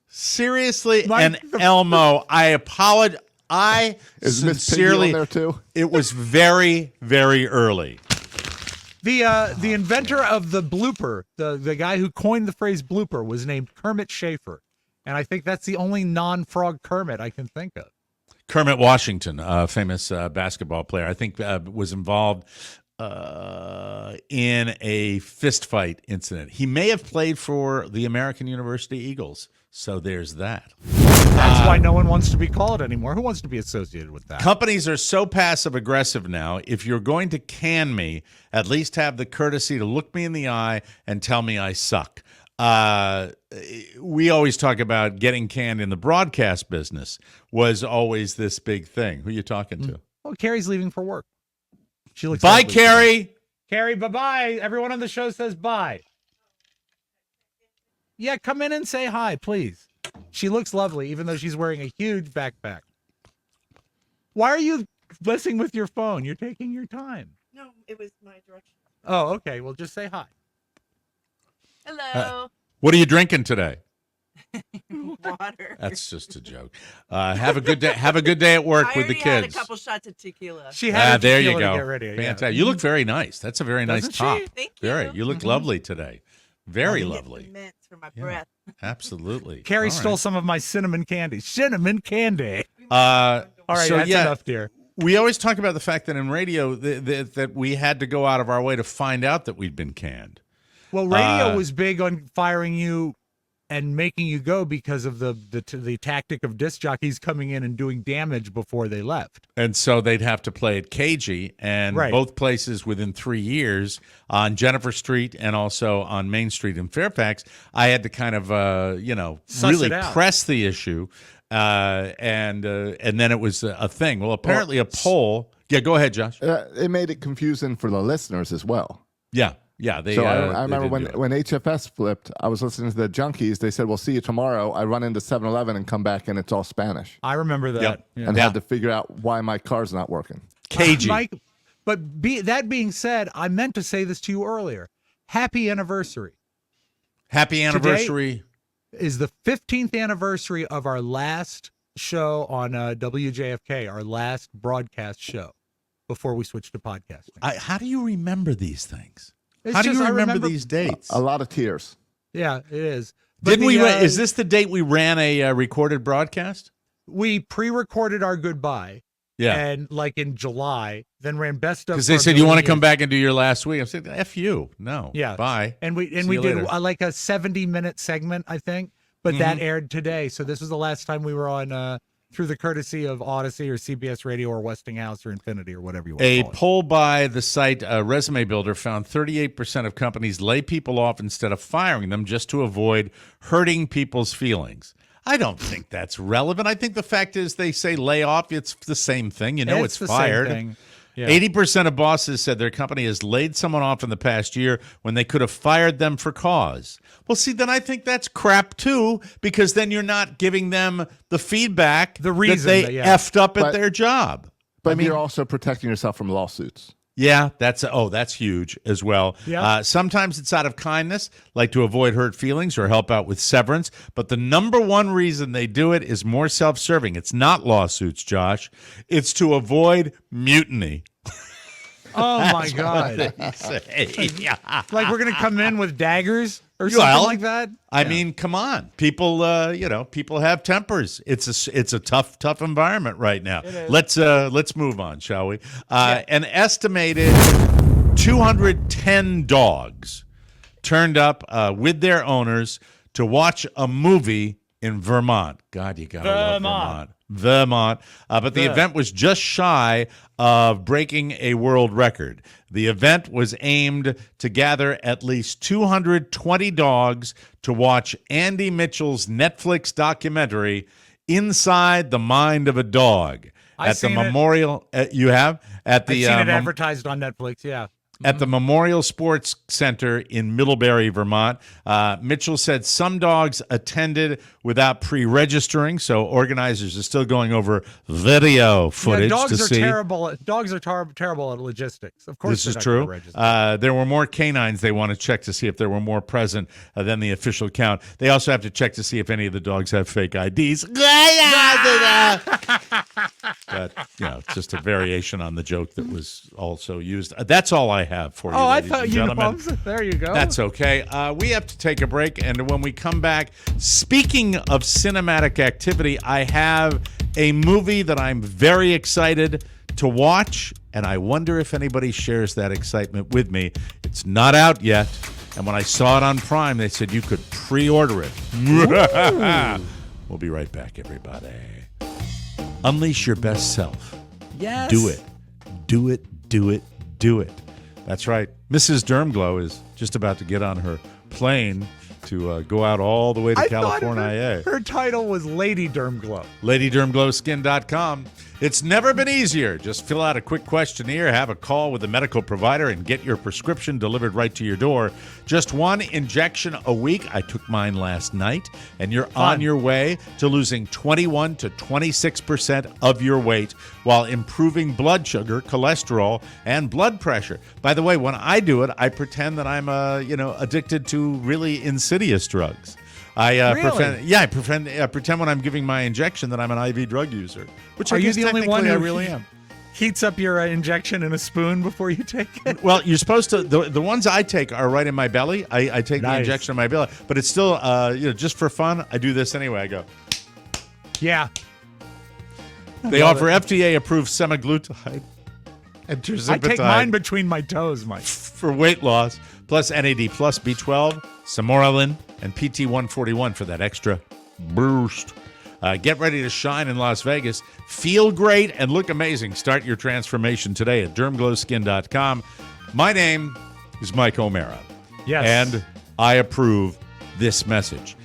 Seriously? Mike, And Elmo. I apologize. I Is Miss Piggy sincerely. on there too? It was very, very early. The inventor of the blooper, the guy who coined the phrase blooper, was named Kermit Schaefer, and I think that's the only non-frog Kermit I can think of. Kermit Washington, a famous basketball player, I think was involved in a fistfight incident. He may have played for the American University Eagles. So there's that. That's why no one wants to be called anymore. Who wants to be associated with that? Companies are so passive aggressive now. If you're going to can me, at least have the courtesy to look me in the eye and tell me I suck. We always talk about getting canned in the broadcast business was always this big thing. Who are you talking to? Oh, Carrie's leaving for work. She looks Bye, lovely Carrie. today. Carrie, bye-bye. Everyone on the show says bye. Yeah, come in and say hi, please. She looks lovely, even though she's wearing a huge backpack. Why are you messing with your phone? You're taking your time. No, it was my direction. Oh, okay. Well, just say hi. Hello. What are you drinking today? Water. That's just a joke. Have a good day. Have a good day at work with the I already kids. had a couple shots of tequila. She had a there you tequila go. to get ready. Fantastic. You look very nice. That's a very nice Doesn't she? top. Thank you. Very. You look lovely today. Very lovely. Get the mints for my Yeah. breath. Absolutely. Carrie All stole right. some of my cinnamon candy. Cinnamon candy. All All right, that's enough, dear. We always talk about the fact that in radio that we had to go out of our way to find out that we'd been canned. Well, radio was big on firing you and making you go because of the tactic of disc jockeys coming in and doing damage before they left. And so they'd have to play at KG, and Right. both places within 3 years on Jennifer Street and also on Main Street in Fairfax. I had to kind of, Suss really it out. press the issue, and then it was a thing. Well, apparently a poll. Yeah, go ahead, Josh. It made it confusing for the listeners as well. Yeah. They. So I they remember did do it. when HFS flipped, I was listening to the Junkies. They said, "We'll see you tomorrow." I run into 7-Eleven and come back, and it's all Spanish, I remember that. Yep. Yeah. and had to figure out why my car's not working. KG. Mike, but that being said, I meant to say this to you earlier. Happy anniversary. Happy anniversary. Is the 15th anniversary of our last show on WJFK, our last broadcast show before we switched to podcasting. How do you remember these things? It's How do just- you I remember these dates? A lot of tears. Yeah, it is. But Didn't we? the, Is this the date we ran a recorded broadcast? we pre-recorded our goodbye, Yeah. and like in July, then ran best of. Because they for said, you want to million come years. back and do your last week? I said, F you. No. Yeah. Bye. And we See we you did later. like a 70-minute segment, I think, but Mm-hmm. that aired today. So this was the last time we were on through the courtesy of Odyssey or CBS Radio or Westinghouse or Infinity or whatever you want A to call it. poll by the site Resume Builder found 38% of companies lay people off instead of firing them just to avoid hurting people's feelings. I don't think that's relevant. I think the fact is they say lay off, it's the same thing. You know it's the fired. Same thing. Yeah. 80% of bosses said their company has laid someone off in the past year when they could have fired them for cause. Well, see, then I think that's crap too, because then you're not giving them the feedback The reason that they that- yeah. effed up at But- their job. But you're also protecting yourself from lawsuits. Yeah, that's huge as well. Yeah. Sometimes it's out of kindness, like to avoid hurt feelings or help out with severance. But the number one reason they do it is more self-serving. It's not lawsuits, Josh. It's to avoid mutiny. Oh my God! Like we're gonna come in with daggers or something Well, like that. I mean, come on, people. People have tempers. It's a tough environment right now. Let's move on, shall we? An estimated 210 dogs turned up with their owners to watch a movie in Vermont. God, you gotta love Vermont. But the event was just shy of breaking a world record. The event was aimed to gather at least 220 dogs to watch Andy Mitchell's Netflix documentary, Inside the Mind of a Dog. I've At the seen it. Memorial, you have? At I've the seen it advertised on Netflix. Yeah. at the Memorial Sports Center in Middlebury, Vermont. Mitchell said some dogs attended without pre-registering, so organizers are still going over video footage dogs to are see. terrible. Dogs are terrible at logistics. Of course, This is they're not true. gonna register. There were more canines they want to check to see if there were more present than the official count. They also have to check to see if any of the dogs have fake IDs. But, it's just a variation on the joke that was also used. That's all I have for you, Oh, I ladies thought and gentlemen. uniforms. There you go. That's okay. We have to take a break, and when we come back, speaking of cinematic activity, I have a movie that I'm very excited to watch and I wonder if anybody shares that excitement with me. It's not out yet, and when I saw it on Prime, they said you could pre-order it. We'll be right back, everybody. Unleash your best self. Yes. Do it. Do it, do it, do it. That's right. Mrs. Dermglow is just about to get on her plane to go out all the way to I California. thought her title was Lady Dermglow. LadyDermglowSkin.com. It's never been easier. Just fill out a quick questionnaire, have a call with a medical provider, and get your prescription delivered right to your door. Just one injection a week. I took mine last night, and you're on your way to losing 21 to 26% of your weight while improving blood sugar, cholesterol, and blood pressure. By the way, when I do it, I pretend that I'm addicted to really insidious drugs. I pretend when I'm giving my injection that I'm an IV drug user, which Are I you guess the only technically one I who really am. heats up your injection in a spoon before you take it? Well, you're supposed to. The ones I take are right in my belly. I take the Nice. injection in my belly, but it's still, just for fun. I do this anyway. I go. Yeah. They offer FDA-approved semaglutide and I take mine tirzepatide between my toes, Mike. for weight loss, plus NAD, plus B12, Samoralin, and PT141 for that extra boost. Get ready to shine in Las Vegas. Feel great and look amazing. Start your transformation today at dermglowskin.com. My name is Mike O'Mara. Yes. And I approve this message.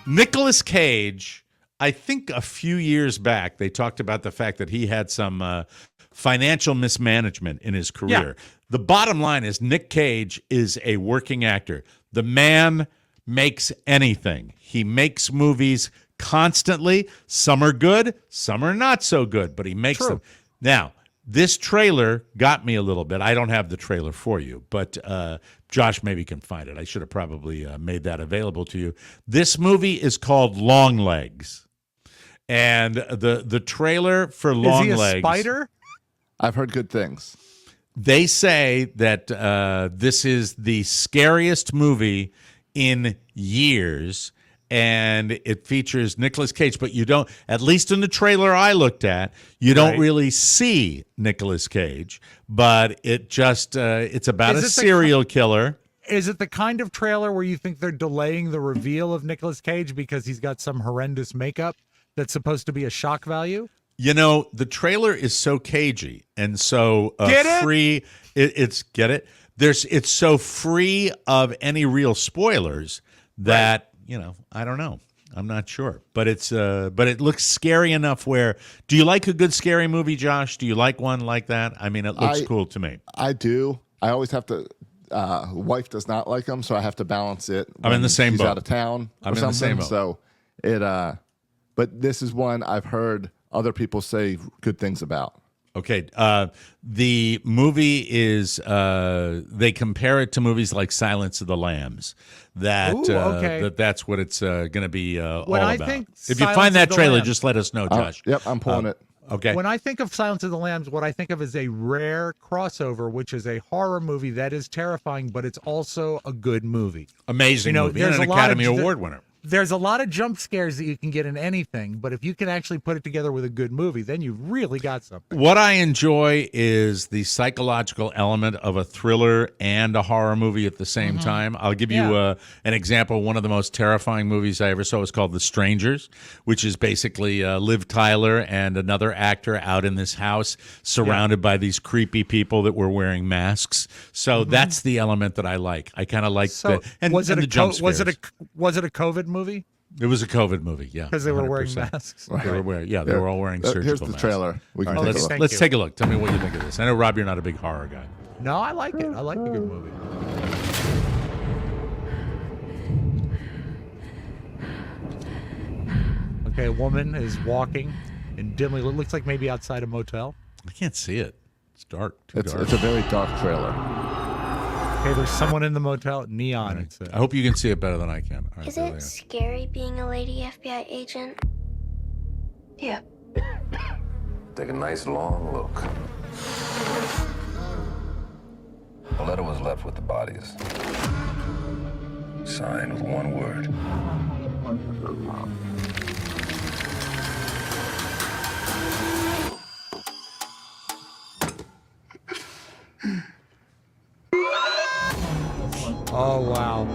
Nicolas Cage, I think a few years back, they talked about the fact that he had some financial mismanagement in his career. Yeah. The bottom line is Nick Cage is a working actor. The man makes anything. He makes movies constantly. Some are good, some are not so good, but he makes True. them. Now, this trailer got me a little bit. I don't have the trailer for you, but Josh maybe can find it. I should have probably made that available to you. This movie is called Long Legs. And the trailer for Long Is he a Legs. spider? I've heard good things. They say that this is the scariest movie in years, and it features Nicolas Cage. But you don't, at least in the trailer I looked at, you don't Right. really see Nicolas Cage. But it just it's about Is a it the serial killer. Is it the kind of trailer where you think they're delaying the reveal of Nicolas Cage because he's got some horrendous makeup that's supposed to be a shock value? You know, the trailer is so cagey and so Get it? free. Get it? It's so free of any real spoilers that I don't know. I'm not sure, but but it looks scary enough. Where do you like a good scary movie, Josh? Do you like one like that? I mean, it looks cool to me. I do. I always have to. Wife does not like them, so I have to balance it. I'm in when the same she's boat. out of town. I'm or in the same something. boat. So it. But this is one I've heard other people say good things about. Okay. The movie is, they compare it to movies like Silence of the Lambs. That's what it's going to be all When I about. think If you Silence find of that the trailer, Lambs- just let us know, Josh. Yep, I'm pulling it. Okay. When I think of Silence of the Lambs, what I think of is a rare crossover, which is a horror movie that is terrifying, but it's also a good movie. Amazing movie. And there's an a lot of- Academy Award winner. There's a lot of jump scares that you can get in anything, but if you can actually put it together with a good movie, then you've really got something. What I enjoy is the psychological element of a thriller and a horror movie at the same time. I'll give you an example. One of the most terrifying movies I ever saw was called The Strangers, which is basically Liv Tyler and another actor out in this house surrounded by these creepy people that were wearing masks. So that's the element that I like. I kind of like So was it the a jump was it a scares. was it a COVID movie? It was a COVID movie, yeah. Because they were wearing 100%. masks. They were wearing, they were all wearing surgical Here's the masks. trailer. We can All right, take a look. Thank let's you. take a look. Tell me what you think of this. I know, Rob, you're not a big horror guy. No, I like it. I like a good movie. Okay, a woman is walking and dimly, it looks like maybe outside a motel. I can't see it. It's dark. Too It's dark. a very dark trailer. Okay, there's someone in the motel, neon. It says. I hope you can see it better than I can. All right, Is there they it are. scary being a lady FBI agent? Yeah. Take a nice long look. A letter was left with the bodies. Signed with one word. Oh, wow.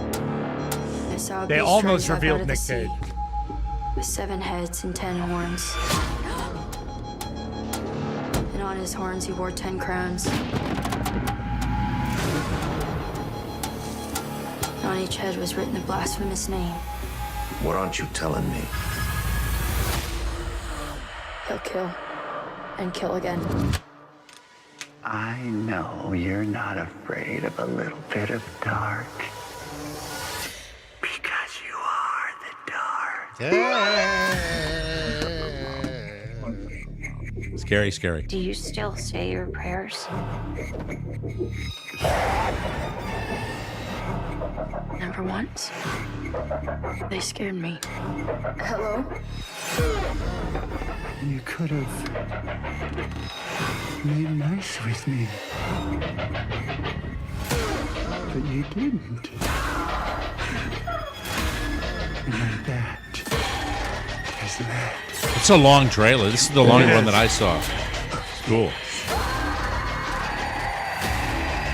I saw a They beast almost rise up revealed out of the Nick sea, Cage. with 7 heads and 10 horns. And on his horns he wore 10 crowns. And on each head was written a blasphemous name. What aren't you telling me? He'll kill. And kill again. I know you're not afraid of a little bit of dark. Because you are the dark. Scary, scary. Do you still say your prayers? Never once. They scared me. Hello? You could have made nice with me. But you didn't. And that is that. It's a long trailer. This is the longer one that I saw. It's cool.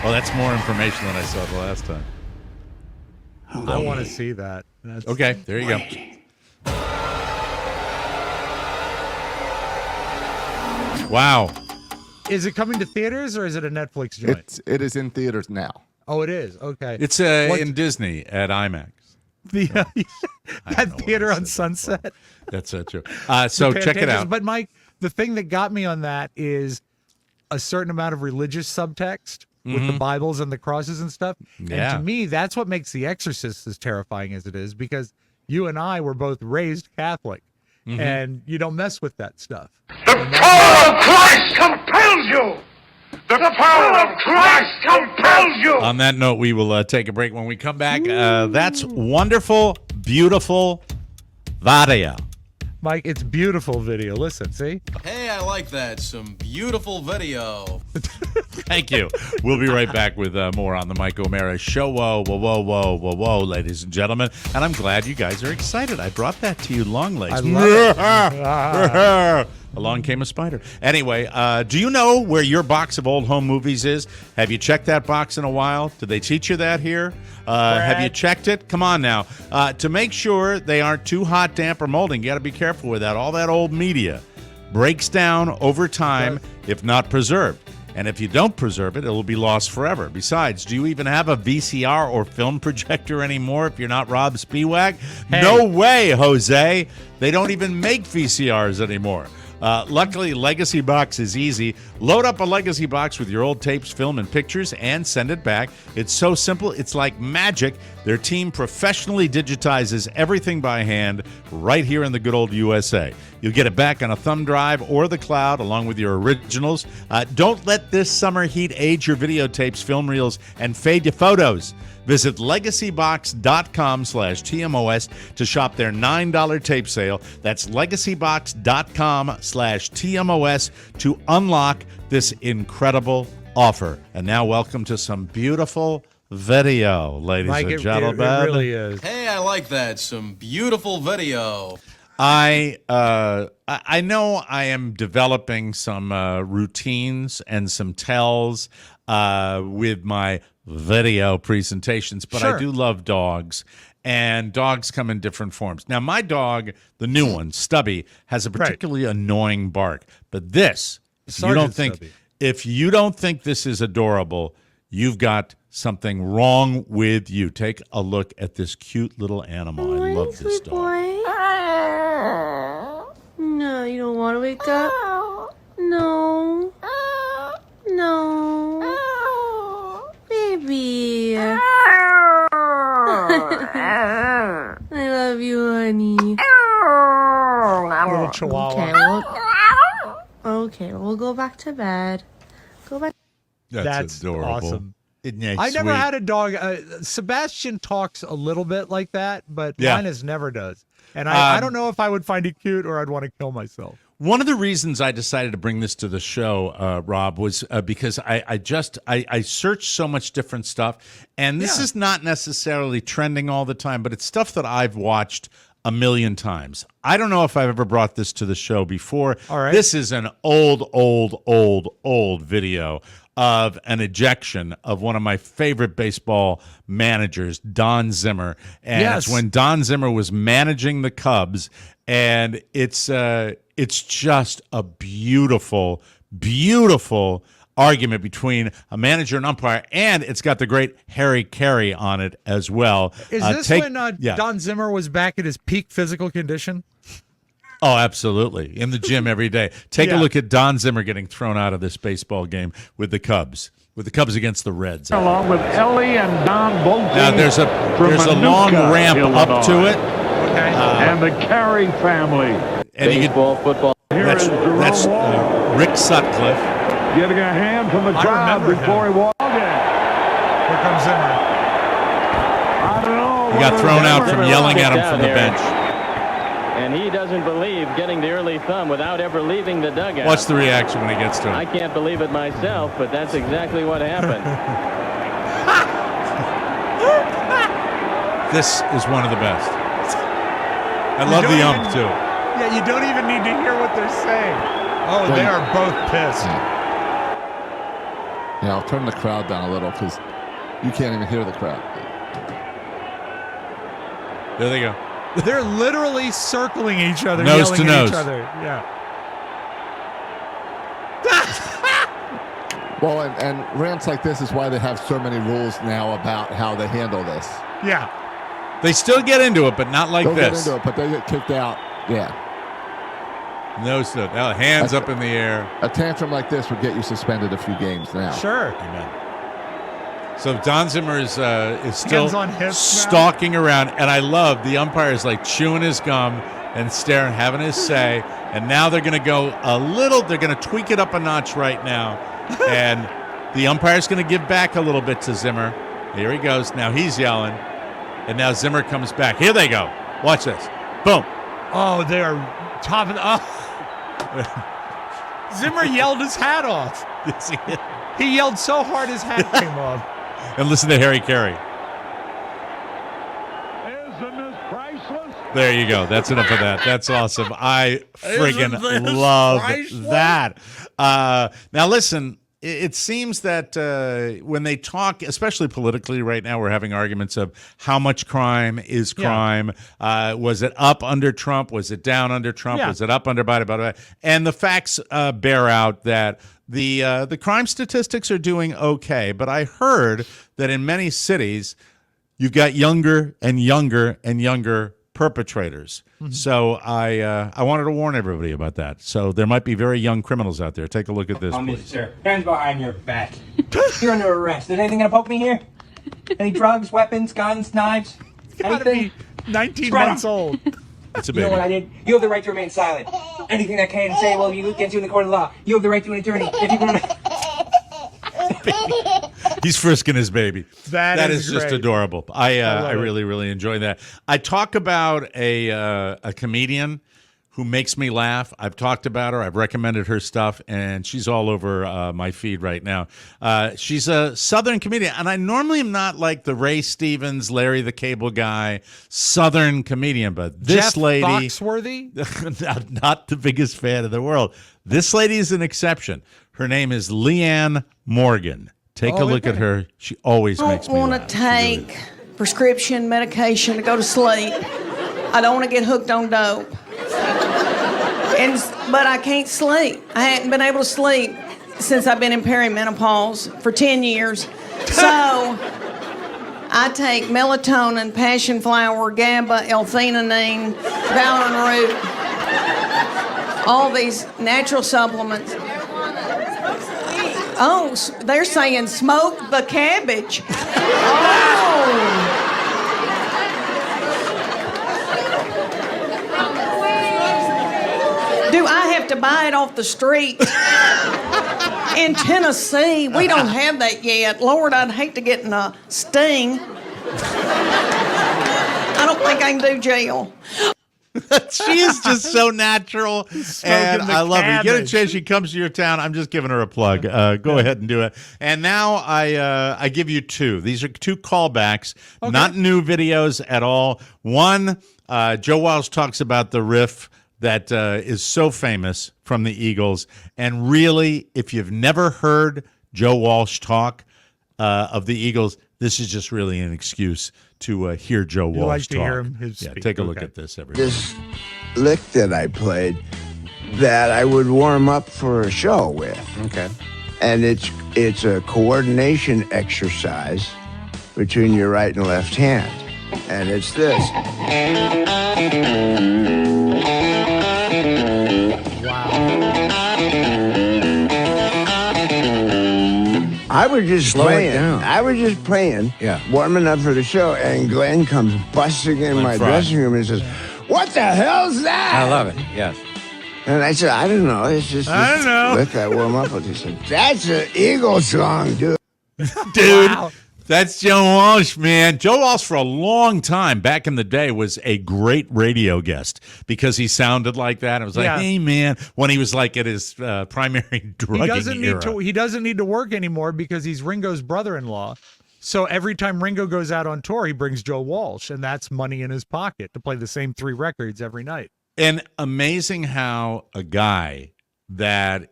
Well, that's more information than I saw the last time. I want to see that. That's... Okay, there you go. Wow. Is it coming to theaters or is it a Netflix joint? It is in theaters now. Oh, it is. Okay. It's in Disney at IMAX. That theater on Sunset. That's true. So check it out. But Mike, the thing that got me on that is a certain amount of religious subtext with the Bibles and the crosses and stuff. Yeah. And to me, that's what makes The Exorcist as terrifying as it is, because you and I were both raised Catholic, and you don't mess with that stuff. The power of Christ compels you! The power of Christ compels you! On that note, we will take a break. When we come back, that's wonderful, beautiful Varia. Mike, it's beautiful video. Listen, see? Hey, I like that. Some beautiful video. Thank you. We'll be right back with more on the Mike O'Mara Show. Whoa, whoa, whoa, whoa, whoa, whoa, ladies and gentlemen. And I'm glad you guys are excited. I brought that to you, long legs. I love it. Along came a spider. Anyway, do you know where your box of old home movies is? Have you checked that box in a while? Did they teach you that here? Have you checked it? Come on now. To make sure they aren't too hot, damp, or molding, you got to be careful with that. All that old media breaks down over time if not preserved. And if you don't preserve it, it will be lost forever. Besides, do you even have a VCR or film projector anymore if you're not Rob Spiewak? Hey. No way, Jose. They don't even make VCRs anymore. Luckily, Legacy Box is easy. Load up a Legacy Box with your old tapes, film, and pictures and send it back. It's so simple, it's like magic. Their team professionally digitizes everything by hand right here in the good old USA. You'll get it back on a thumb drive or the cloud along with your originals. Don't let this summer heat age your videotapes, film reels, and fade your photos. Visit legacybox.com/TMOS to shop their $9 tape sale. That's legacybox.com/TMOS to unlock this incredible offer. And now welcome to some beautiful video, ladies Mike, and gentlemen. It really is. Hey, I like that. Some beautiful video. I know I am developing some routines and some tells with my video presentations, but Sure. I do love dogs, and dogs come in different forms. Now, my dog, the new one, Stubby, has a particularly annoying bark, but this, if you don't think, Stubby. if you don't think this is adorable, you've got something wrong with you. Take a look at this cute little animal. I love this dog. No, you don't want to wake up? No. No. Baby. I love you, honey. Little chihuahua. Okay, we'll go back to bed. Go back. That's adorable. Awesome. Isn't that I never sweet? had a dog. Sebastian talks a little bit like that, but Yeah. Linus never does. And I don't know if I would find it cute or I'd want to kill myself. One of the reasons I decided to bring this to the show, Rob, was because I searched so much different stuff, and this is not necessarily trending all the time, but it's stuff that I've watched a million times. I don't know if I've ever brought this to the show before. All right. This is an old video of an ejection of one of my favorite baseball managers, Don Zimmer. And Yes. it's when Don Zimmer was managing the Cubs, and it's just a beautiful argument between a manager and umpire, and it's got the great Harry Carey on it as well. Is this when Don Zimmer was back at his peak physical condition? Oh, absolutely. In the gym every day. Take a look at Don Zimmer getting thrown out of this baseball game with the Cubs against the Reds. Along with Ellie and Don both. Now there's a long ramp up to it. Okay. And the Carey family. And Baseball, football. that's Rick Sutcliffe. Getting a hand from the I crowd remember before he walked in. Here comes Zimmer. I don't know. He got thrown out from yelling at him from the bench. And he doesn't believe getting the early thumb without ever leaving the dugout. Watch the reaction when he gets to I him. can't believe it myself, but that's exactly what happened. This is one of the best. I love the ump, too. Yeah, you don't even need to hear what they're saying. Oh, they are both pissed. Yeah, I'll turn the crowd down a little because you can't even hear the crowd. There they go. They're literally circling each other, Nose yelling to at nose. each other. Yeah. Well, and rants like this is why they have so many rules now about how they handle this. Yeah. They still get into it, but not like They'll get this. into it, but they get kicked out. Yeah. Nose to hands up in the air. A tantrum like this would get you suspended a few games now. Sure. Amen. So Don Zimmer is still Hands on hips now. stalking around, and I love the umpire is like chewing his gum and staring, having his say. And now they're going to go they're going to tweak it up a notch right now, and the umpire's going to give back a little bit to Zimmer. Here he goes. Now he's yelling, and now Zimmer comes back. Here they go. Watch this. Boom. Oh, they are top of the. Oh. Zimmer yelled his hat off. He yelled so hard his hat came off. And listen to Harry Carey. Isn't this priceless? There you go. That's enough of that. That's awesome. I friggin' love that. Now, listen, it seems that when they talk, especially politically right now, we're having arguments of how much crime is crime. Was it up under Trump? Was it down under Trump? Yeah. Was it up under Biden? And the facts bear out that the crime statistics are doing okay. But I heard that in many cities, you've got younger and younger and younger perpetrators. So I wanted to warn everybody about that. So there might be very young criminals out there. Take a look at this, please. Sir, hands behind your back. You're under arrest. Is anything gonna poke me here? Any drugs, weapons, guns, knives? Gotta be 19 months old. It's a You know what I baby. did? You have the right to remain silent. Anything that can say, well, you get you in the court of law. You have the right to an attorney. If you can... He's frisking his baby. That is just great. adorable. I love it. really, really enjoy that. I talk about a comedian who makes me laugh. I've talked about her. I've recommended her stuff, and she's all over my feed right now. She's a Southern comedian, and I normally am not like the Ray Stevens, Larry the Cable Guy, Southern comedian, but this Jeff lady, Foxworthy? not the biggest fan in the world. This lady is an exception. Her name is Leanne Morgan. Take a look at her. She always makes me I don't laugh. want to take prescription medication to go to sleep. I don't want to get hooked on dope. But I can't sleep. I hadn't been able to sleep since I've been in perimenopause for 10 years. So I take melatonin, passion flower, GABA, L-theanine, valerian root, all these natural supplements. Oh, they're saying smoke the cabbage. Oh. Do I have to buy it off the street? In Tennessee, we don't have that yet. Lord, I'd hate to get in a sting. I don't think I can do jail. She is just so natural, and I love her. You get a chance, she comes to your town. I'm just giving her a plug. Go ahead and do it. And now I give you two. These are two callbacks, not new videos at all. One Joe Walsh talks about the riff that is so famous from the Eagles. And really, if you've never heard Joe Walsh talk of the Eagles, this is just really an excuse to hear Joe Walsh like to talk. hear him speak. Take a look at this, everybody. This lick that I played that I would warm up for a show with. Okay. And it's a coordination exercise between your right and left hand. And it's this. I was just playing, warming up for the show, and Glenn comes busting in my dressing room and says, "What the hell's that?" I love it, yes. And I said, "I don't know. It's just I don't know. lick I warm up with." He said, "That's an Eagle song, dude." Dude, that's Joe Walsh, man. Joe Walsh, for a long time back in the day, was a great radio guest because he sounded like that. It was like, hey, man, when he was like at his primary drugging era. He doesn't need to work anymore because he's Ringo's brother-in-law. So every time Ringo goes out on tour, he brings Joe Walsh, and that's money in his pocket to play the same 3 records every night. And amazing how a guy that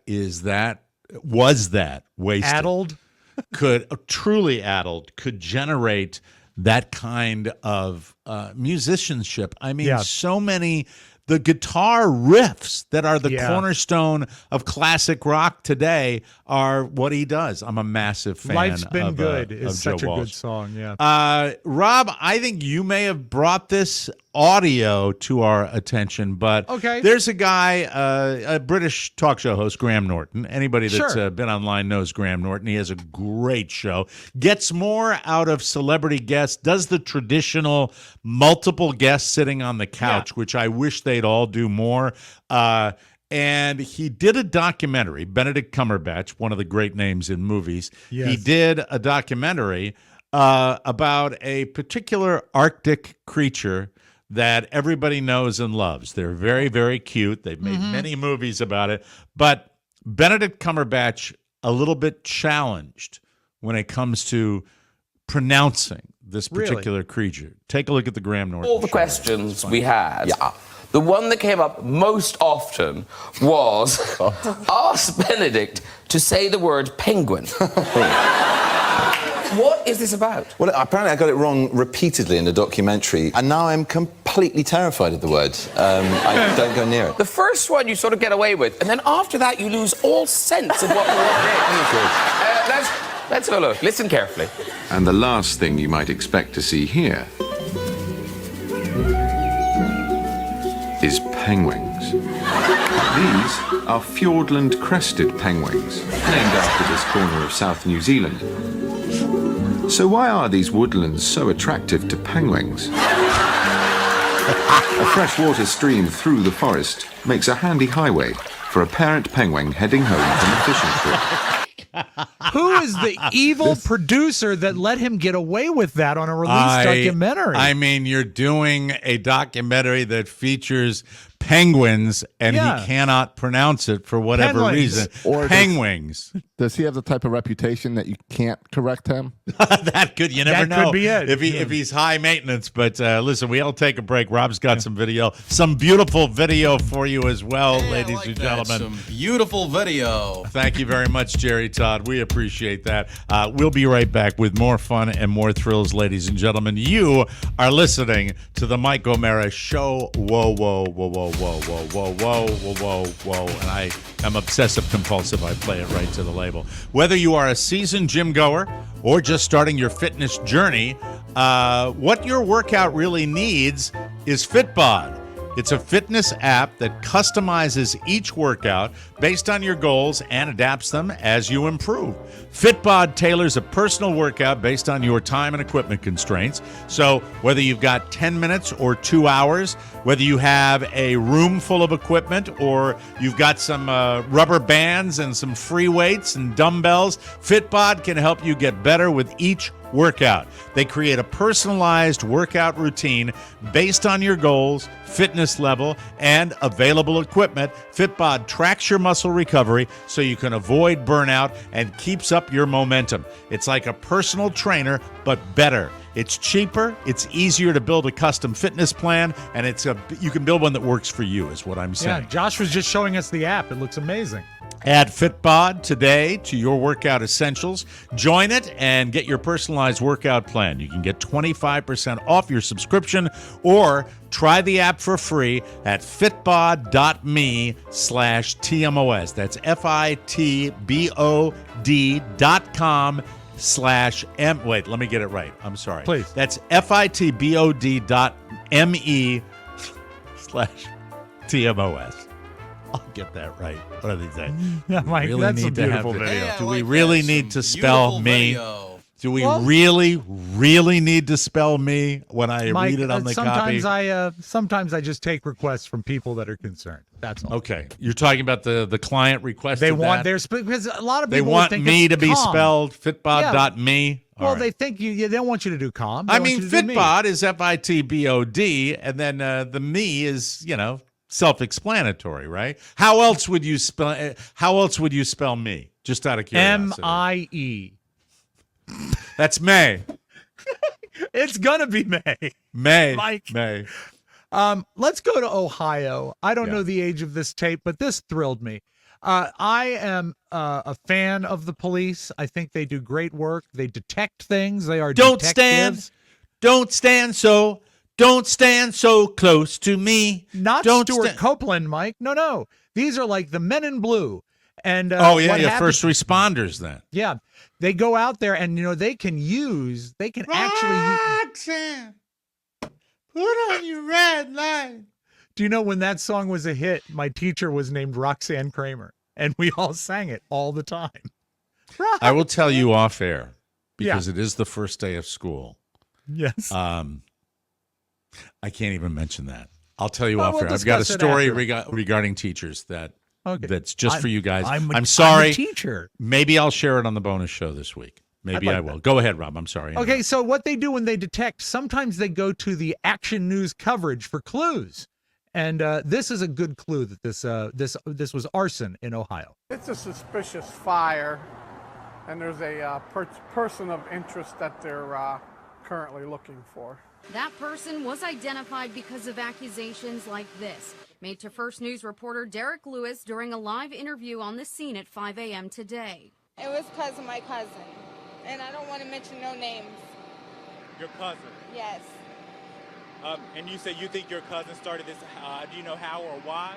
was that wasted, addled, could generate that kind of musicianship. I mean, so many, the guitar riffs that are the cornerstone of classic rock today are what he does. I'm a massive fan. Life's Been Good of is Joe such a Walsh. good song, yeah. Rob, I think you may have brought this audio to our attention, but there's a guy, a British talk show host, Graham Norton. Anybody that's been online knows Graham Norton. He has a great show, gets more out of celebrity guests, does the traditional multiple guests sitting on the couch, which I wish they'd all do more. And he did a documentary, Benedict Cumberbatch, one of the great names in movies. Yes. He did a documentary about a particular Arctic creature that everybody knows and loves. They're very, very cute. They've made many movies about it. But Benedict Cumberbatch, a little bit challenged when it comes to pronouncing this particular creature. Take a look at the Graham Norton. All the questions we had. The one that came up most often was, ask Benedict to say the word penguin. What is this about? Well, apparently I got it wrong repeatedly in the documentary, and now I'm completely terrified of the word. I don't go near it. The first one you sort of get away with, and then after that you lose all sense of what the word is. Let's have a look. Listen carefully. And the last thing you might expect to see here is penguins. These are Fiordland crested penguins, named after this corner of South New Zealand. So why are these woodlands so attractive to penguins? A freshwater stream through the forest makes a handy highway for a parent penguin heading home from a fishing trip. Who is the evil producer that let him get away with that on a released documentary? I mean, you're doing a documentary that features penguins, and he cannot pronounce it for whatever reason. Or penguins. Does he have the type of reputation that you can't correct him? That could, you never know. Could be it. If he's high maintenance. But listen, we'll take a break. Rob's got some video, some beautiful video for you as well, ladies and gentlemen. Some beautiful video. Thank you very much, Jerry Todd. We appreciate that. We'll be right back with more fun and more thrills, ladies and gentlemen. You are listening to the Mike O'Mara Show. Whoa, whoa, whoa, whoa, whoa, whoa, whoa, whoa, whoa, whoa, whoa. And I am obsessive compulsive. I play it right to the label. Whether you are a seasoned gym goer or just starting your fitness journey, what your workout really needs is Fitbod. It's a fitness app that customizes each workout based on your goals and adapts them as you improve. Fitbod tailors a personal workout based on your time and equipment constraints. So whether you've got 10 minutes or 2 hours, whether you have a room full of equipment or you've got some rubber bands and some free weights and dumbbells, Fitbod can help you get better with each workout. They create a personalized workout routine based on your goals, fitness level, and available equipment. Fitbod tracks your muscle recovery so you can avoid burnout and keeps up your momentum. It's like a personal trainer, but better. It's cheaper, it's easier to build a custom fitness plan, and you can build one that works for you, is what I'm saying. Yeah, Josh was just showing us the app. It looks amazing. Add Fitbod today to your workout essentials. Join it and get your personalized workout plan. You can get 25% off your subscription or try the app for free at fitbod.me/TMOS. That's fitbod.com/M. Wait, let me get it right. I'm sorry. Please. That's fitbod.me/TMOS. I'll get that right. What are they saying? Yeah, Mike, really that's need a to beautiful have video. Do we really need to spell me? Do we really need to spell me when I Mike, read it on the copy? Sometimes I just take requests from people that are concerned. That's all. Okay, you're talking about the client requested They want that? because a lot of They people want think me it's to be calm. spelled fitbod.me. Well, All right. they think they don't want you to do calm. They I want mean, you to do me. Fitbod is FITBOD, and then the me is self-explanatory, right? How else would you spell? How else would you spell me? Just out of curiosity. MIE. That's May. It's gonna be May. May. Mike. May. Let's go to Ohio. I don't know the age of this tape, but this thrilled me. I am a fan of the police. I think they do great work. They detect things. They are detectives. Don't stand so close to me. Not Stuart Copeland, Mike. No. These are like the Men in Blue. And first responders then. Yeah, they go out there and they can Roxanne, put on your red light. Do you know when that song was a hit? My teacher was named Roxanne Kramer, and we all sang it all the time. I will tell you off air because it is the first day of school. Yes. I can't even mention that. I'll tell you off we'll air. I've got a discuss it story after. regarding teachers that's just for you guys. I'm I'm sorry. I'm a teacher. Maybe I'll share it on the bonus show this week. Maybe I will. Go ahead, Rob. I'm sorry. Okay, so what they do when they detect, sometimes they go to the Action News coverage for clues. And this is a good clue that this was arson in Ohio. It's a suspicious fire, and there's a person of interest that they're currently looking for. That person was identified because of accusations like this, made to First News reporter Derek Lewis during a live interview on the scene at 5 a.m. today. It was because of my cousin, and I don't want to mention no names. Your cousin? Yes. And you say you think your cousin started this. Do you know how or why?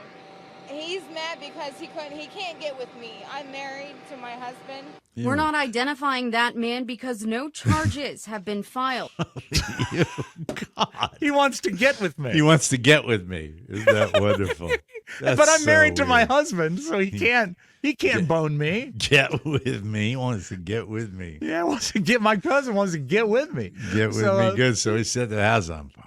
He's mad because he can't get with me. I'm married to my husband. We're not identifying that man because no charges have been filed. God. He wants to get with me. He wants to get with me. Isn't that wonderful? But I'm married to my husband, so he can't bone me. Get with me. He wants to get with me. Yeah, my cousin wants to get with me. Get with me. Good. So he set the house on fire.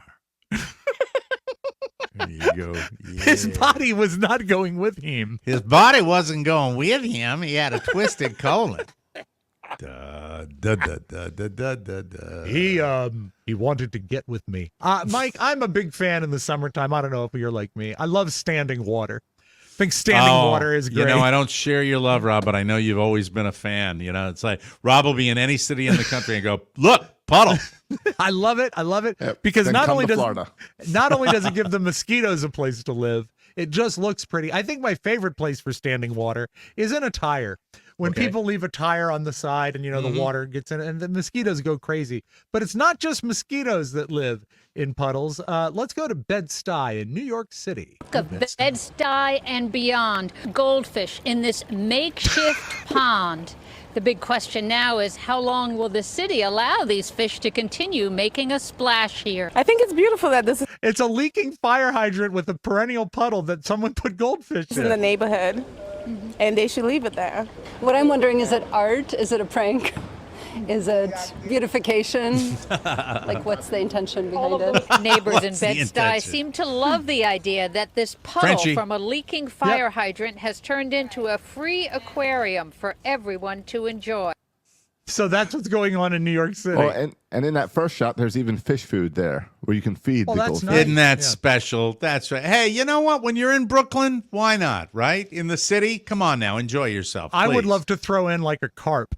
There you go. Yeah. His body was not going with him. His body wasn't going with him. He had a twisted colon. He wanted to get with me. Mike, I'm a big fan in the summertime. I don't know if you're like me. I love standing water. I think standing water is great. I don't share your love, Rob, but I know you've always been a fan. It's like Rob will be in any city in the country and go, look, puddle. I love it. Because not only does it give the mosquitoes a place to live, it just looks pretty. I think my favorite place for standing water is in a tire. When people leave a tire on the side and, the water gets in it and the mosquitoes go crazy. But it's not just mosquitoes that live in puddles. Let's go to Bed-Stuy in New York City. Bed-Stuy and beyond. Goldfish in this makeshift pond. The big question now is how long will the city allow these fish to continue making a splash here? I think it's beautiful that this is It's a leaking fire hydrant with a perennial puddle that someone put goldfish in the neighborhood, and they should leave it there. What I'm wondering, is it art? Is it a prank? Is it beautification? Like, what's the intention behind it? Neighbors in Bed-Stuy seem to love the idea that this puddle from a leaking fire hydrant has turned into a free aquarium for everyone to enjoy. So that's what's going on in New York City. Oh, and in that first shot, there's even fish food there where you can feed the that's goldfish. nice. Isn't that special? That's right. Hey, you know what? When you're in Brooklyn, why not, right? In the city? Come on now. Enjoy yourself. I would please. love to throw in like a carp.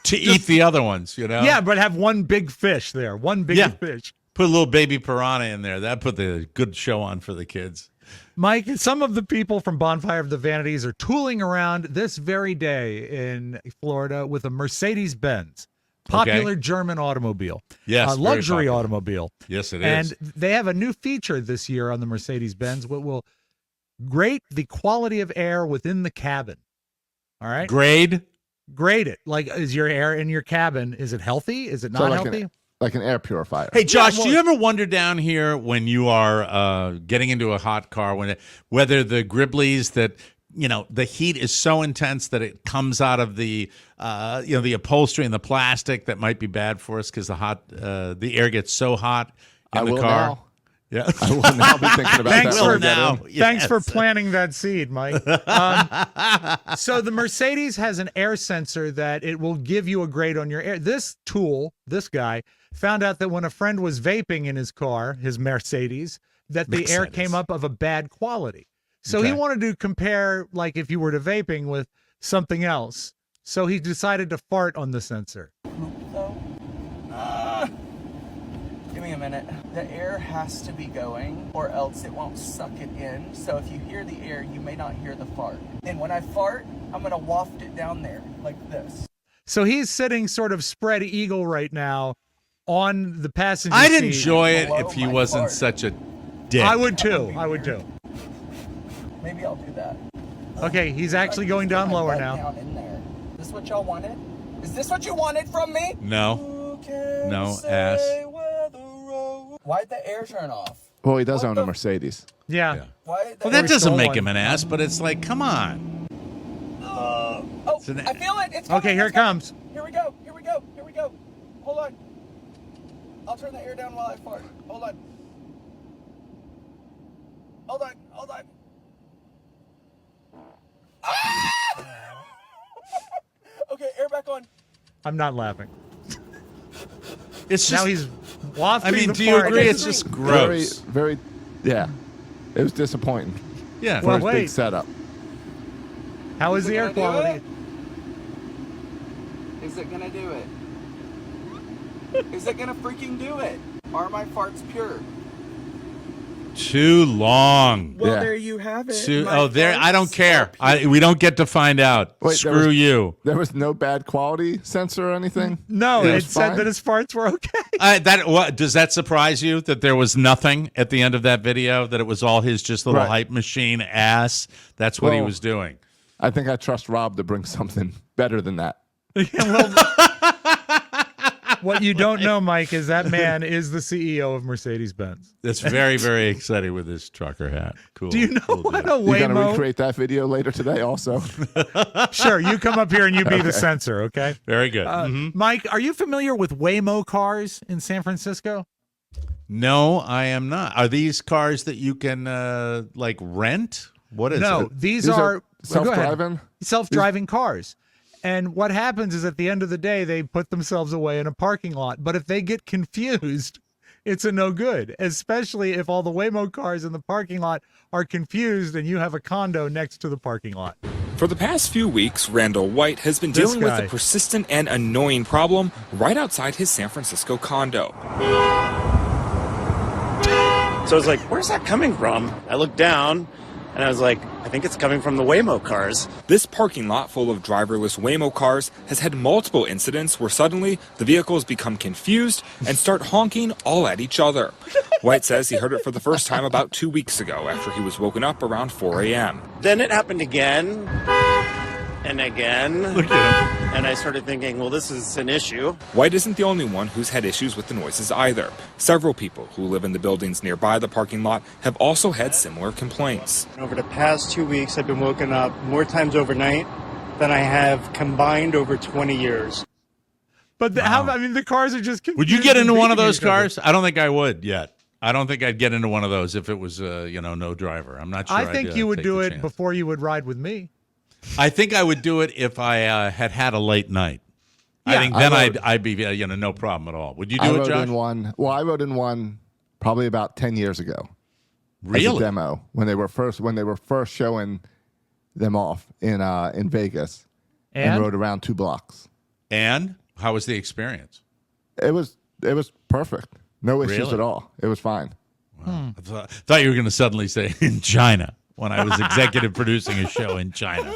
to eat the other ones, you know? Yeah, but have one big fish there. One big fish. Put a little baby piranha in there. That put the good show on for the kids. Mike, some of the people from Bonfire of the Vanities are tooling around this very day in Florida with a Mercedes-Benz, popular German automobile. Yes, a very luxury popular. automobile. Yes, it and is. they have a new feature this year on the Mercedes-Benz, what will grade the quality of air within the cabin. All right? Grade it. Like, is your air in your cabin, is it healthy? Is it not healthy? Like an air purifier. Hey, Josh, do you ever wonder down here when you are getting into a hot car, whether the Gribleys that, you know, the heat is so intense that it comes out of the, the upholstery and the plastic that might be bad for us because the air gets so hot in the car? Now. Yeah, I will now be thinking about that. Thanks for planting that seed, Mike. So the Mercedes has an air sensor that it will give you a grade on your air. This guy, found out that when a friend was vaping in his car, his Mercedes, that the air came up of a bad quality. So he wanted to compare, like, if you were to vaping with something else. So he decided to fart on the sensor. Give me a minute. The air has to be going or else it won't suck it in. So if you hear the air, you may not hear the fart. And when I fart, I'm going to waft it down there like this. So he's sitting sort of spread eagle right now on the passenger I'd seat. enjoy it if he wasn't such a dick. I would too. Maybe I'll do that. Okay, he's actually going down lower now. Down in there. Is this what y'all wanted? Is this what you wanted from me? No. No, ass. Why'd the air turn off? Well, he does own a Mercedes. Yeah. Why Well, that doesn't make him an ass, but it's like, come on. I feel it. It's coming. Okay, here it comes. Here we go. Hold on. I'll turn the air down while I fart. Hold on. Ah! Okay, air back on. I'm not laughing. It's now he's wafting. I mean, the do you fart. agree? It's just gross. Very, yeah. It was disappointing. Yeah. For Well, his wait. big setup. How is the air quality? Is it gonna do it? Is it gonna freaking do it? Are my farts pure? Too long. Well, there you have it. I don't care. We don't get to find out. Wait, Screw you. There was no bad quality sensor or anything? No, It it was said fine? that his farts were okay. Does that surprise you that there was nothing at the end of that video? That it was all his just little Right. hype machine ass? That's what he Well, was doing. I think I trust Rob to bring something better than that. What you don't know, Mike, is that man is the CEO of Mercedes-Benz. That's very, very exciting with his trucker hat. Cool. Do you know Cool what deal. a You gonna Waymo? recreate that video later today also? Sure, you come up here and you be Okay. the censor, okay? Very good. Mike, are you familiar with Waymo cars in San Francisco? No, I am not. Are these cars that you can like rent? What is No, it? these are go ahead. self-driving? Self-driving cars. And what happens is at the end of the day, they put themselves away in a parking lot. But if they get confused, it's a no good, especially if all the Waymo cars in the parking lot are confused and you have a condo next to the parking lot. For the past few weeks, Randall White has been This dealing with guy. a persistent and annoying problem right outside his San Francisco condo. So I was like, where's that coming from? I looked down and I was like, I think it's coming from the Waymo cars. This parking lot full of driverless Waymo cars has had multiple incidents where suddenly the vehicles become confused and start honking all at each other. White says he heard it for the first time about 2 weeks ago after he was woken up around 4 a.m. Then it happened again and again. Look at him. And I started thinking, well, this is an issue. White isn't the only one who's had issues with the noises either. Several people who live in the buildings nearby the parking lot have also had similar complaints. Over the past 2 weeks, I've been woken up more times overnight than I have combined over 20 years. But the cars are just confused. Would you get and into one of beating those each other. cars? I don't think I would yet. I don't think I'd get into one of those if it was, no driver. I'm not sure. I think I'd, you would take do the it chance. before you would ride with me. I think I would do it if I had a late night. I think then I'd be no problem at all. Would you do it, Josh? I wrote in one probably about 10 years ago. Really? As a demo when they were first showing them off in Vegas, and rode around 2 blocks. And how was the experience? It was perfect. No issues at all. It was fine. Wow. I thought you were going to suddenly say in China when I was executive producing a show in China.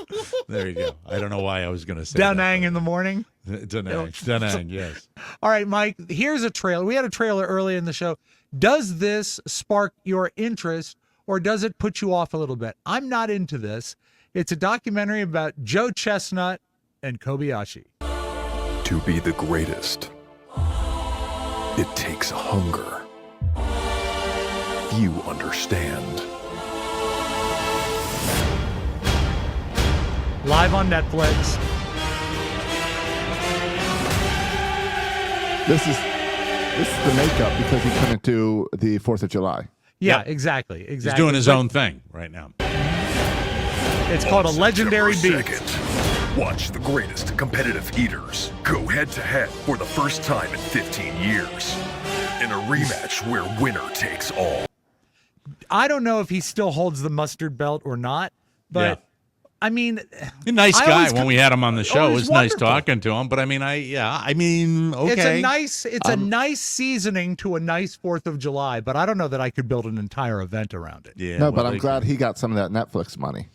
There you go. I don't know why I was going to say Da Nang in the morning. Da Nang, yes. All right, Mike, here's a trailer. We had a trailer early in the show. Does this spark your interest or does it put you off a little bit? I'm not into this. It's a documentary about Joe Chestnut and Kobayashi. To be the greatest, it takes hunger. Few understand. Live on Netflix. This is the makeup because he couldn't do the 4th of July. Yeah, exactly. He's doing his own thing right now. It's called a legendary beat. Watch the greatest competitive heaters go head-to-head for the first time in 15 years in a rematch where winner takes all. I don't know if he still holds the mustard belt or not, but I mean, a nice guy when we had him on the show. It was nice wonderful. talking to him, but okay. It's a nice seasoning to a nice 4th of July, but I don't know that I could build an entire event around it. Yeah. No, but I'm glad he got some of that Netflix money.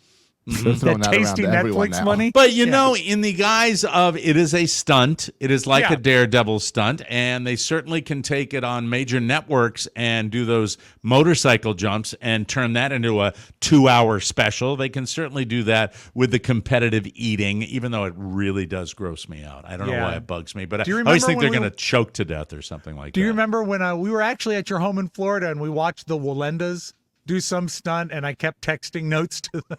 They're throwing That that around tasty to everyone Netflix now. money. But in the guise of it is a stunt, it is like a Daredevil stunt, and they certainly can take it on major networks and do those motorcycle jumps and turn that into a 2-hour special. They can certainly do that with the competitive eating, even though it really does gross me out. I don't know why it bugs me, but I always think they're going to choke to death or something like that. Do you remember when we were actually at your home in Florida and we watched the Wallendas do some stunt, and I kept texting notes to them?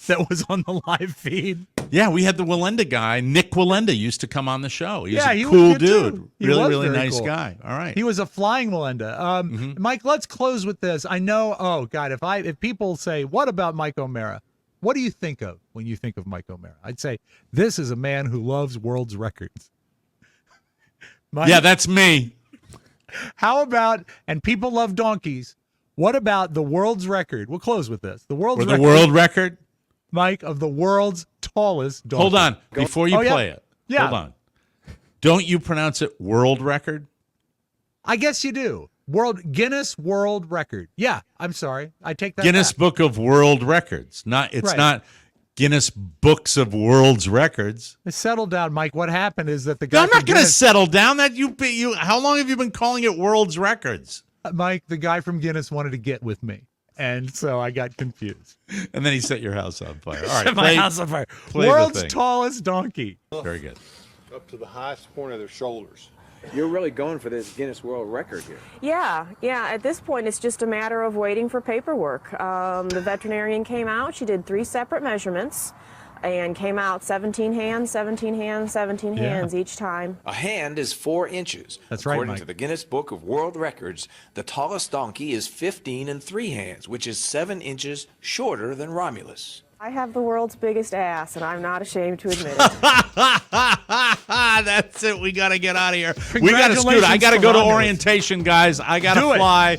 That was on the live feed. Yeah, we had the Wallenda guy. Nick Wallenda used to come on the show. He's he a was cool good dude. too. He Really, was really very nice cool. guy. All right. He was a flying Wallenda. Mike, let's close with this. I know, oh God, if people say, what about Mike O'Mara? What do you think of when you think of Mike O'Mara? I'd say, this is a man who loves world's records. Mike, yeah, that's me. How about, and people love donkeys, what about the world's record? We'll close with this. The world record? Mike, of the world's tallest donkey. Hold on. Before you play it. Yeah. Hold on. Don't you pronounce it world record? I guess you do. Guinness World Record. Yeah, I'm sorry. I take that Guinness back. Book of World Records. It's not Guinness Books of World's Records. Settle down, Mike. What happened is that the guy I'm not going to settle down. How long have you been calling it World's Records? Mike, the guy from Guinness wanted to get with me. And so I got confused. And then he set your house on fire. All right, Set my house on fire. World's tallest donkey. Very good. Up to the highest point of their shoulders. You're really going for this Guinness World Record here. Yeah. At this point, it's just a matter of waiting for paperwork. The veterinarian came out. She did 3 separate measurements and came out 17 hands, 17 hands, 17 hands each time. A hand is 4 inches. That's right, According Mike. to the Guinness Book of World Records, the tallest donkey is 15 3 hands, which is 7 inches shorter than Romulus. I have the world's biggest ass, and I'm not ashamed to admit it. That's it. We got to get out of here. We got to scoot. I got to go to orientation, guys. I got to fly.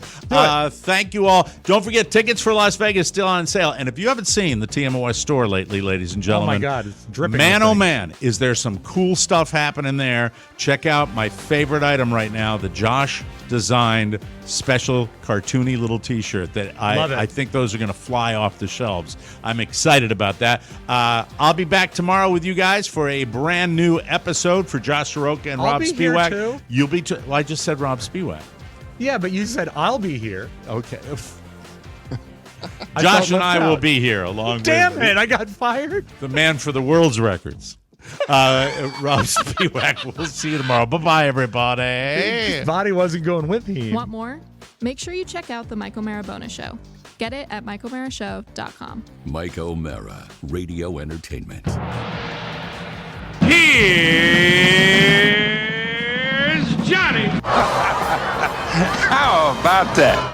Thank you all. Don't forget, tickets for Las Vegas still on sale. And if you haven't seen the TMOS store lately, ladies and gentlemen, Oh, my God. It's dripping. Man, oh, man, is there some cool stuff happening there. Check out my favorite item right now, the Josh designed special cartoony little t-shirt that I think those are going to fly off the shelves. I'm excited about that. I'll be back tomorrow with you guys for a brand new episode for Josh Soroka and Rob be here, Spiewak. too. You'll be well, I just said Rob Spiewak. Yeah, but you said I'll be here. Okay. I Josh felt and I left will out. be here along Damn with it, I got fired. the man for the world's records. Rob Spiewak. We'll see you tomorrow. Bye-bye, everybody. His body wasn't going with him. Want more? Make sure you check out the Mike O'Mara Bonus Show. Get it at MikeO'MaraShow.com. Mike O'Mara, Radio Entertainment. Here's Johnny. How about that?